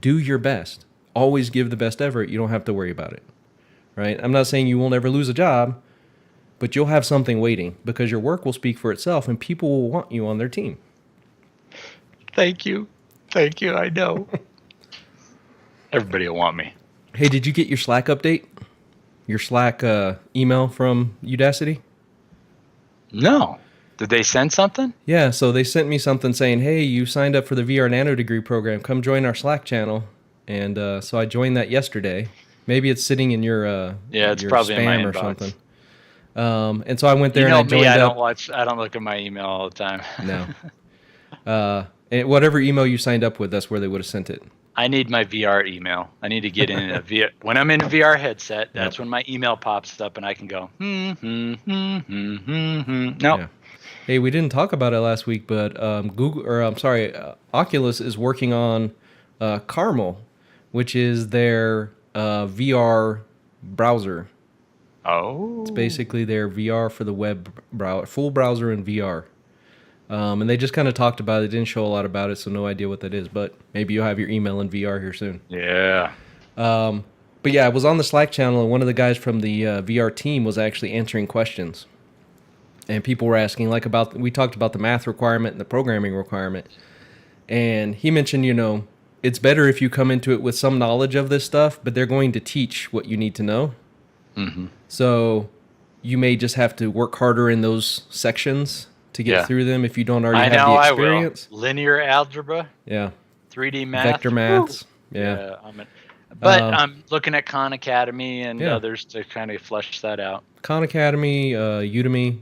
S1: Do your best. Always give the best effort. You don't have to worry about it. Right? I'm not saying you won't ever lose a job, but you'll have something waiting because your work will speak for itself and people will want you on their team.
S2: Thank you. Thank you. I know. Everybody will want me.
S1: Hey, did you get your Slack update? Your Slack email from Udacity?
S2: No. Did they send something?
S1: Yeah, so they sent me something saying, hey, you signed up for the VR Nano Degree program. Come join our Slack channel. And so I joined that yesterday. Maybe it's sitting in your
S2: it's
S1: your
S2: probably
S1: spam
S2: in my
S1: or
S2: inbox.
S1: something. And so I went there
S2: You know
S1: and I joined
S2: me,
S1: up.
S2: I don't look at my email all the time.
S1: No. And whatever email you signed up with, that's where they would have sent it.
S2: I need my VR email. I need to get in a VR. When I'm in a VR headset, that's when my email pops up and I can go, Nope.
S1: Yeah. Hey, we didn't talk about it last week, but Oculus is working on Caramel, which is their VR browser.
S2: Oh.
S1: It's basically their VR for the web browser, full browser in VR. And they just kind of talked about it. They didn't show a lot about it, so no idea what that is. But maybe you'll have your email in VR here soon.
S2: Yeah.
S1: But yeah, I was on the Slack channel, and one of the guys from the VR team was actually answering questions. And people were asking, we talked about the math requirement and the programming requirement. And he mentioned, it's better if you come into it with some knowledge of this stuff, but they're going to teach what you need to know. So you may just have to work harder in those sections to get through them if you don't already have the experience.
S2: I will. Linear algebra.
S1: Yeah.
S2: 3D math.
S1: Vector maths.
S2: Woo.
S1: Yeah.
S2: I'm looking at Khan Academy and others to kind of flesh that out.
S1: Khan Academy, Udemy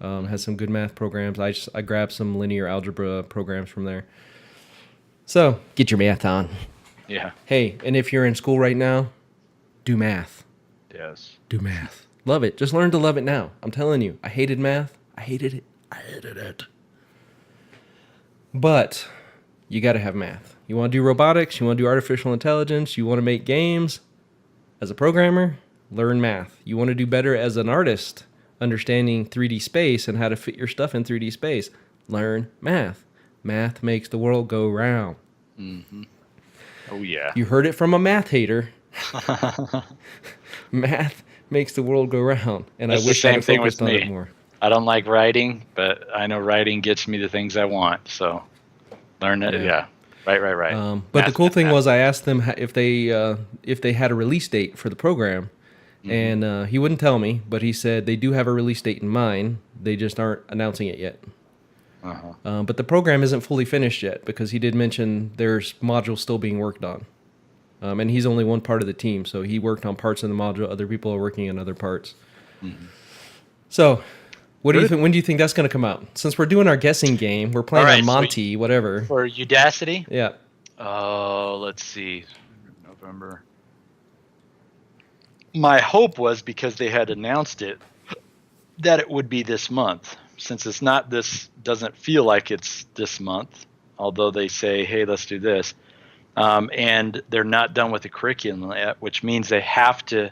S1: has some good math programs. I grabbed some linear algebra programs from there. So get your math on.
S2: Yeah.
S1: Hey, and if you're in school right now, do math.
S2: Yes.
S1: Do math. Love it. Just learn to love it now. I'm telling you, I hated math. I hated it. But you got to have math. You want to do robotics, you want to do artificial intelligence, you want to make games. As a programmer, learn math. You want to do better as an artist, understanding 3D space and how to fit your stuff in 3D space. Learn math. Math makes the world go round.
S2: Oh, yeah.
S1: You heard it from a math hater. Math makes the world go round. And
S2: That's
S1: I wish
S2: the same
S1: I
S2: thing
S1: focused
S2: with
S1: on
S2: me.
S1: it more.
S2: I don't like writing, but I know writing gets me the things I want. So learn it. Yeah. Right.
S1: But the cool thing was I asked them if they had a release date for the program. And he wouldn't tell me, but he said they do have a release date in mind. They just aren't announcing it yet. But the program isn't fully finished yet because he did mention there's modules still being worked on. And he's only one part of the team, so he worked on parts of the module. Other people are working on other parts. So, what do you think? When do you think that's going to come out? Since we're doing our guessing game, we're playing on Monty, whatever.
S2: For Udacity?
S1: Yeah.
S2: Let's see. November. My hope was because they had announced it that it would be this month. Since it's not this, doesn't feel like it's this month, although they say, hey, let's do this. And they're not done with the curriculum yet, which means they have to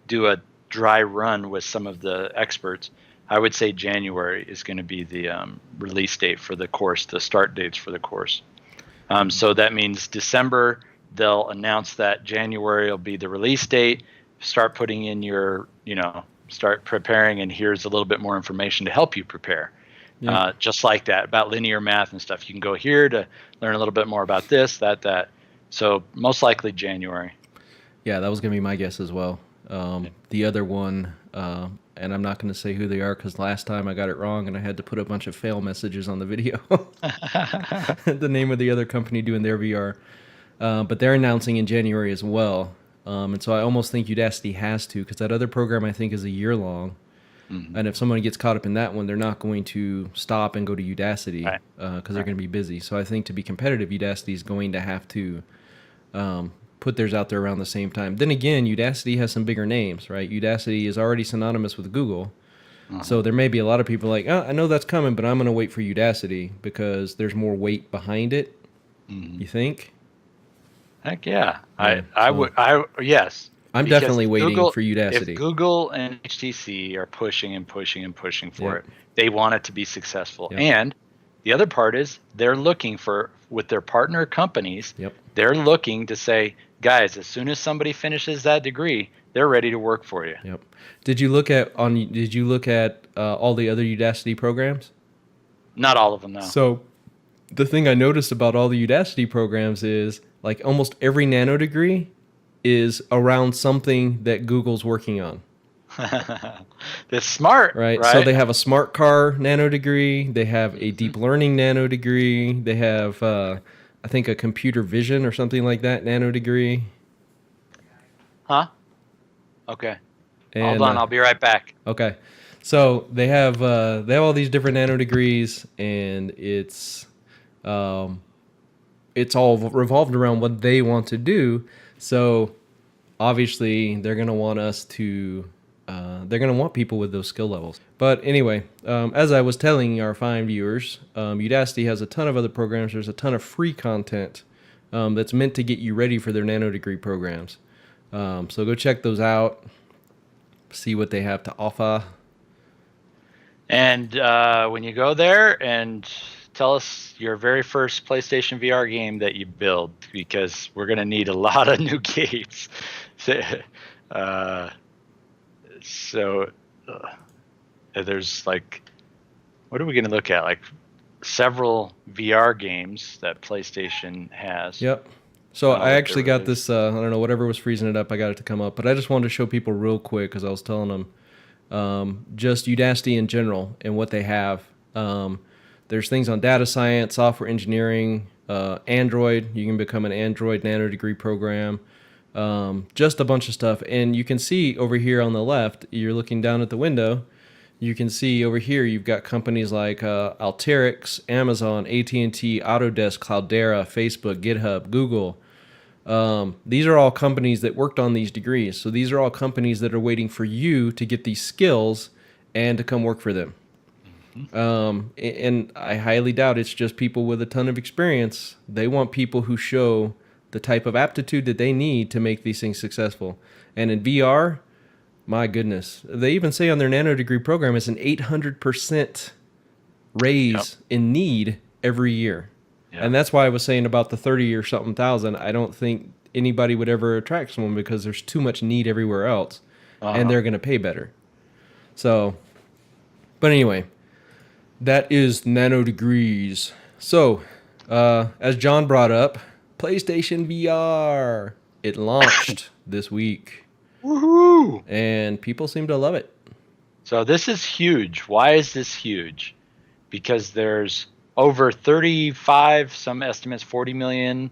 S2: do a dry run with some of the experts. I would say January is going to be the release date for the course, the start dates for the course. So that means December, they'll announce that January will be the release date. Start putting in your, start preparing, and here's a little bit more information to help you prepare. Just like that, about linear math and stuff. You can go here to learn a little bit more about this, that. So most likely January.
S1: Yeah, that was going to be my guess as well. The other one, and I'm not going to say who they are because last time I got it wrong and I had to put a bunch of fail messages on the video. The name of the other company doing their VR. But they're announcing in January as well. And so I almost think Udacity has to, because that other program I think is a year long.
S2: Mhm.
S1: And if someone gets caught up in that one, they're not going to stop and go to Udacity
S2: Right.
S1: because they're going to be busy. So I think to be competitive, Udacity is going to have to put theirs out there around the same time. Then again, Udacity has some bigger names, right? Udacity is already synonymous with Google. So there may be a lot of people like, oh, I know that's coming, but I'm going to wait for Udacity because there's more weight behind it.
S2: Mhm.
S1: You think?
S2: Heck yeah.
S1: Yeah,
S2: I
S1: so
S2: would yes.
S1: I'm
S2: Because
S1: definitely waiting for
S2: if
S1: Udacity.
S2: Google and HTC are pushing and pushing and pushing for
S1: Yep.
S2: it, they want it to be successful.
S1: Yep.
S2: And the other part is they're looking for, with their partner companies,
S1: Yep.
S2: they're looking to say, guys, as soon as somebody finishes that degree, they're ready to work for you.
S1: Yep. Did you look at all the other Udacity programs?
S2: Not all of them, though.
S1: So the thing I noticed about all the Udacity programs is like almost every nano degree is around something that Google's working on.
S2: That's smart,
S1: Right. So
S2: right?
S1: they have a smart car nano degree. They have a deep learning nano degree. They have, I think, a computer vision or something like that nano degree.
S2: Huh? Okay. Hold
S1: And
S2: on, I'll be right back.
S1: okay, so they have all these different nano degrees, and it's all revolved around what they want to do. So obviously they're going to want us to they're going to want people with those skill levels. But anyway, as I was telling our fine viewers, Udacity has a ton of other programs. There's a ton of free content that's meant to get you ready for their nano degree programs. So go check those out, see what they have to offer.
S2: And when you go there, and tell us your very first PlayStation VR game that you build, because we're going to need a lot of new games. So there's like, what are we going to look at? Like several VR games that PlayStation has.
S1: Yep. So I
S2: that
S1: actually
S2: there
S1: got
S2: is.
S1: this, I don't know, whatever was freezing it up, I got it to come up. But I just wanted to show people real quick because I was telling them just Udacity in general and what they have. There's things on data science, software engineering, Android. You can become an Android nano degree program. Just a bunch of stuff. And you can see over here on the left, you're looking down at the window. You can see over here you've got companies like Alteryx, Amazon, AT&T, Autodesk, Cloudera, Facebook, GitHub, Google. These are all companies that worked on these degrees. So these are all companies that are waiting for you to get these skills and to come work for them. And I highly doubt it's just people with a ton of experience. They want people who show the type of aptitude that they need to make these things successful. And in VR, my goodness, they even say on their nano degree program it's an 800% raise in need every year.
S2: Yep.
S1: And that's why I was saying about the 30 or something thousand. I don't think anybody would ever attract someone because there's too much need everywhere else, and they're going to pay better. So, but anyway, that is nano degrees. So, as John brought up, PlayStation VR, it launched this week.
S2: Woohoo!
S1: And people seem to love it.
S2: So this is huge. Why is this huge? Because there's over 35, some estimates 40 million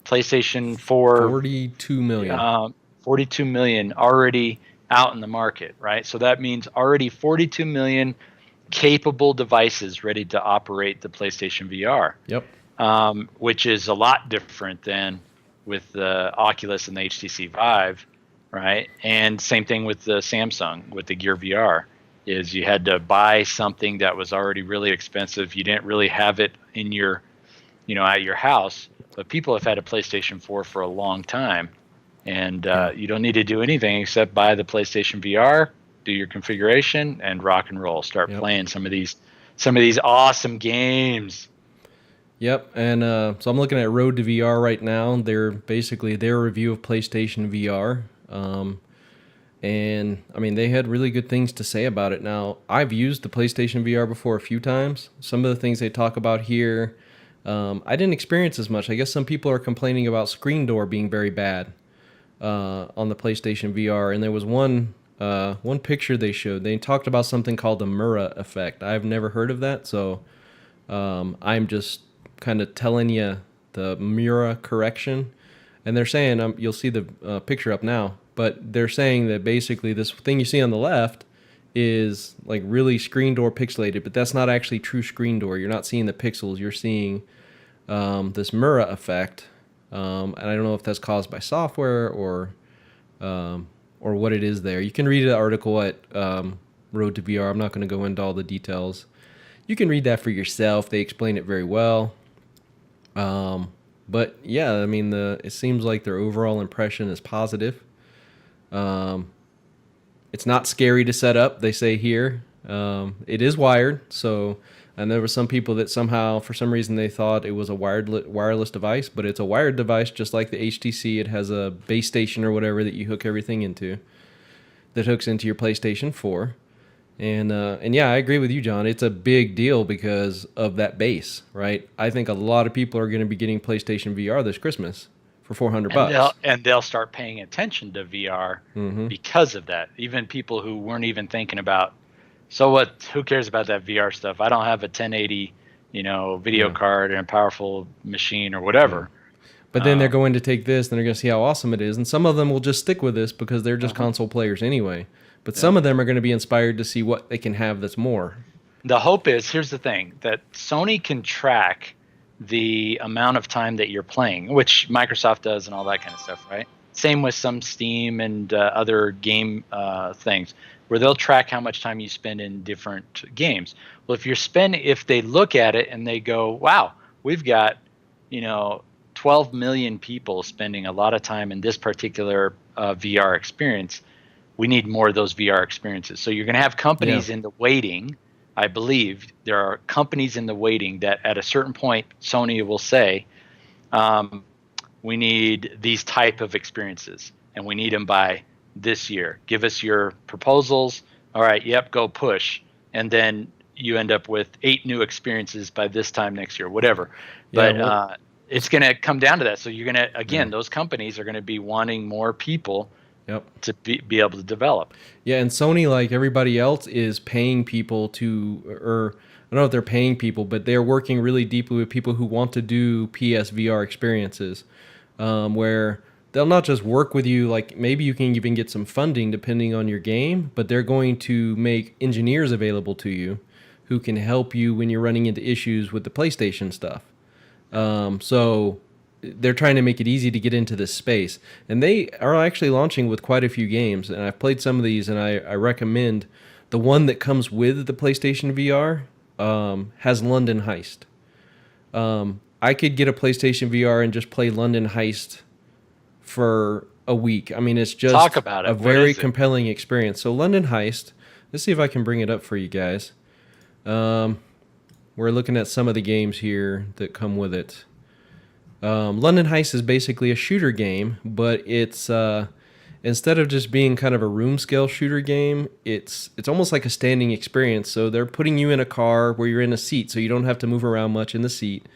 S2: PlayStation 4,
S1: 42 million.
S2: 42 million already out in the market, right? So that means already 42 million capable devices ready to operate the PlayStation VR.
S1: Yep.
S2: Which is a lot different than with the Oculus and the HTC Vive, right? And same thing with the Samsung with the Gear VR. Is you had to buy something that was already really expensive. You didn't really have it in your, at your house. But people have had a PlayStation 4 for a long time, and you don't need to do anything except buy the PlayStation VR, do your configuration, and rock and roll. Start playing some of these awesome games.
S1: Yep, and so I'm looking at Road to VR right now. They're basically their review of PlayStation VR. And I mean, they had really good things to say about it. Now, I've used the PlayStation VR before a few times. Some of the things they talk about here, I didn't experience as much. I guess some people are complaining about screen door being very bad on the PlayStation VR. And there was one picture they showed. They talked about something called the Mura effect. I've never heard of that, so I'm just kind of telling you the Mura correction. And they're saying, you'll see the picture up now, but they're saying that basically this thing you see on the left is like really screen door pixelated, but that's not actually true screen door. You're not seeing the pixels. You're seeing this mirror effect, and I don't know if that's caused by software or what it is there. You can read the article at Road to VR. I'm not going to go into all the details. You can read that for yourself. They explain it very well. But yeah, I mean, it seems like their overall impression is positive. It's not scary to set up, they say here. It is wired, so, and there were some people that somehow, for some reason, they thought it was a wireless device, but it's a wired device, just like the HTC. It has a base station or whatever that you hook everything into, that hooks into your PlayStation 4. And yeah, I agree with you, John. It's a big deal because of that base, right? I think a lot of people are going to be getting PlayStation VR this Christmas for $400.
S2: They'll start paying attention to VR
S1: Mm-hmm.
S2: because of that. Even people who weren't even thinking about, so what? Who cares about that VR stuff? I don't have a 1080, video card and a powerful machine or whatever.
S1: But then they're going to take this and they're going to see how awesome it is. And some of them will just stick with this because they're just console players anyway. But some of them are going to be inspired to see what they can have that's more.
S2: The hope is, here's the thing, that Sony can track the amount of time that you're playing, which Microsoft does and all that kind of stuff, right? Same with some Steam and other game things, where they'll track how much time you spend in different games. Well, if they look at it and they go, wow, we've got, 12 million people spending a lot of time in this particular VR experience, we need more of those VR experiences. So you're going to have companies in the waiting. I believe there are companies in the waiting that at a certain point, Sony will say, we need these type of experiences and we need them by this year. Give us your proposals. All right. Yep. Go push. And then you end up with 8 new experiences by this time next year, whatever. But it's going to come down to that. So you're going to, again, those companies are going to be wanting more people to be able to develop.
S1: Yeah, and Sony, like everybody else, is paying people or I don't know if they're paying people, but they're working really deeply with people who want to do PSVR experiences, where they'll not just work with you, like maybe you can even get some funding depending on your game, but they're going to make engineers available to you who can help you when you're running into issues with the PlayStation stuff. So they're trying to make it easy to get into this space. And they are actually launching with quite a few games. And I've played some of these, and I recommend the one that comes with the PlayStation VR has London Heist. I could get a PlayStation VR and just play London Heist for a week. I mean, it's just
S2: Talk about it.
S1: a very compelling experience. So London Heist, let's see if I can bring it up for you guys. We're looking at some of the games here that come with it. London Heist is basically a shooter game, but it's instead of just being kind of a room scale shooter game, it's almost like a standing experience. So they're putting you in a car where you're in a seat, so you don't have to move around much in the seat,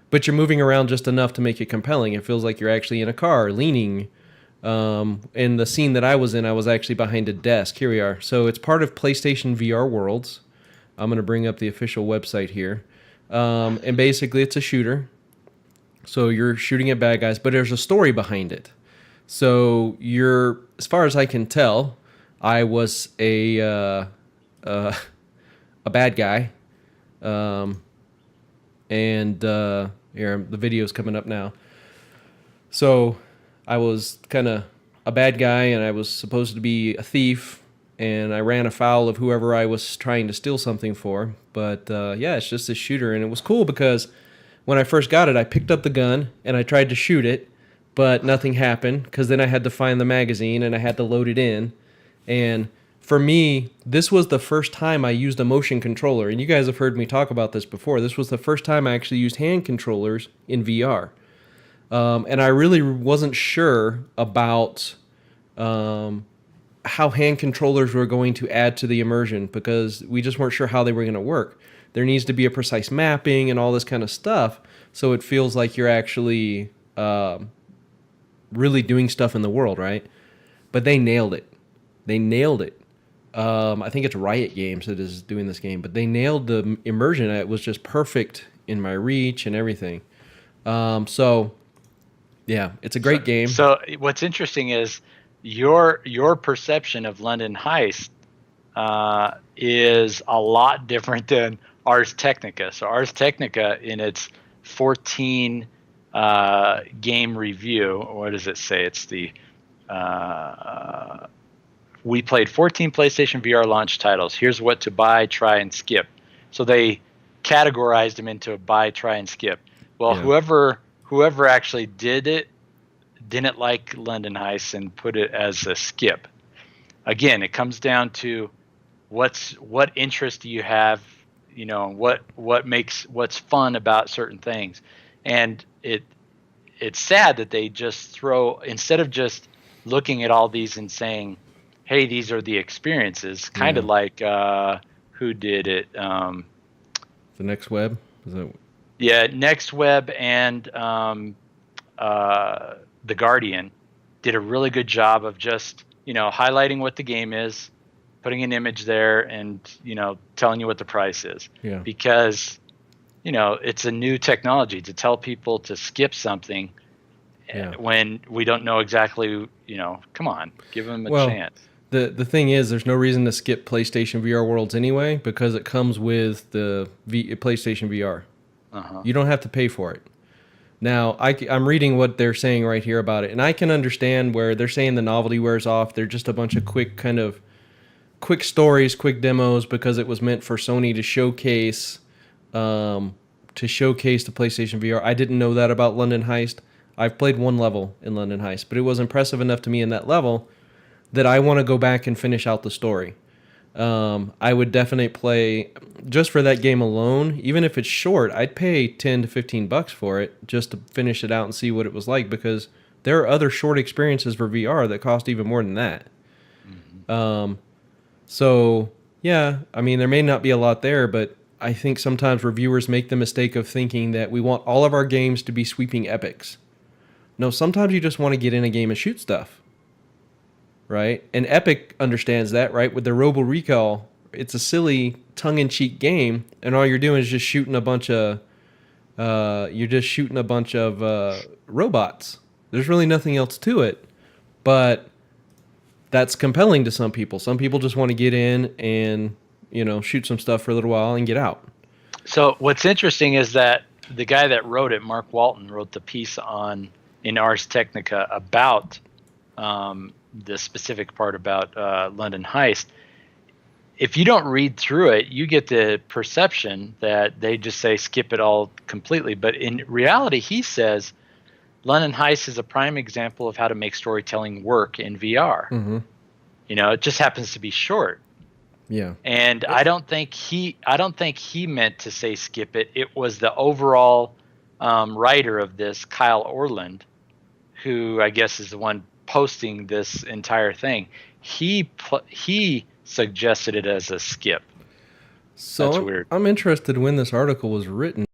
S1: but you're moving around just enough to make it compelling. It feels like you're actually in a car, leaning. In the scene that I was in, I was actually behind a desk. Here we are. So it's part of PlayStation VR Worlds. I'm going to bring up the official website here. And basically it's a shooter. So you're shooting at bad guys, but there's a story behind it. So as far as I can tell, I was a bad guy. And here, the video's coming up now. So I was kind of a bad guy, and I was supposed to be a thief, and I ran afoul of whoever I was trying to steal something for. But yeah, it's just a shooter, and it was cool because when I first got it, I picked up the gun, and I tried to shoot it, but nothing happened, because then I had to find the magazine, and I had to load it in. And for me, this was the first time I used a motion controller, and you guys have heard me talk about this before. This was the first time I actually used hand controllers in VR. And I really wasn't sure about how hand controllers were going to add to the immersion, because we just weren't sure how they were going to work. There needs to be a precise mapping and all this kind of stuff, so it feels like you're actually really doing stuff in the world, right? But they nailed it. They nailed it. I think it's Riot Games that is doing this game, but they nailed the immersion. It was just perfect in my reach and everything. So Yeah, it's a great game.
S2: So what's interesting is your perception of London Heist is a lot different than Ars Technica. So Ars Technica, in its 14 game review, what does it say? It's the we played 14 PlayStation VR launch titles. Here's what to buy, try, and skip. So they categorized them into a buy, try, and skip. Well,
S1: Yeah.
S2: whoever actually did it didn't like London Heist and put it as a skip. Again, it comes down to what interest do you have, what's fun about certain things. And it's sad that they just throw, instead of just looking at all these and saying, hey, these are the experiences, kind
S1: Yeah.
S2: of like who did it?
S1: The Next Web. Is that?
S2: Yeah, Next Web and The Guardian did a really good job of just, highlighting what the game is, putting an image there, and, telling you what the price is.
S1: Yeah.
S2: Because, it's a new technology to tell people to skip something when we don't know exactly, come on, give them a chance.
S1: The thing is, there's no reason to skip PlayStation VR Worlds anyway, because it comes with the PlayStation VR. You don't have to pay for it. Now, I'm reading what they're saying right here about it, and I can understand where they're saying the novelty wears off. They're just a bunch of quick stories, quick demos, because it was meant for Sony to showcase the PlayStation VR. I didn't know that about London Heist. I've played one level in London Heist, but it was impressive enough to me in that level that I want to go back and finish out the story. I would definitely play just for that game alone. Even if it's short, I'd pay $10 to $15 for it just to finish it out and see what it was like, because there are other short experiences for VR that cost even more than that. So yeah, I mean, there may not be a lot there, but I think sometimes reviewers make the mistake of thinking that we want all of our games to be sweeping epics. No, sometimes you just want to get in a game and shoot stuff. Right? And Epic understands that, right? With their Robo Recall, it's a silly tongue-in-cheek game, and all you're doing is just shooting a bunch of robots. There's really nothing else to it, but that's compelling to some people. Some people just want to get in and shoot some stuff for a little while and get out.
S2: So what's interesting is that the guy that wrote it, Mark Walton, wrote the piece in Ars Technica about the specific part about London Heist. If you don't read through it, you get the perception that they just say skip it all completely. But in reality, he says London Heist is a prime example of how to make storytelling work in VR.
S1: Mm-hmm.
S2: It just happens to be short.
S1: Yeah.
S2: And I don't think he meant to say skip it. It was the overall writer of this, Kyle Orland, who I guess is the one posting this entire thing. He suggested it as a skip.
S1: So
S2: that's weird.
S1: I'm interested when this article was written.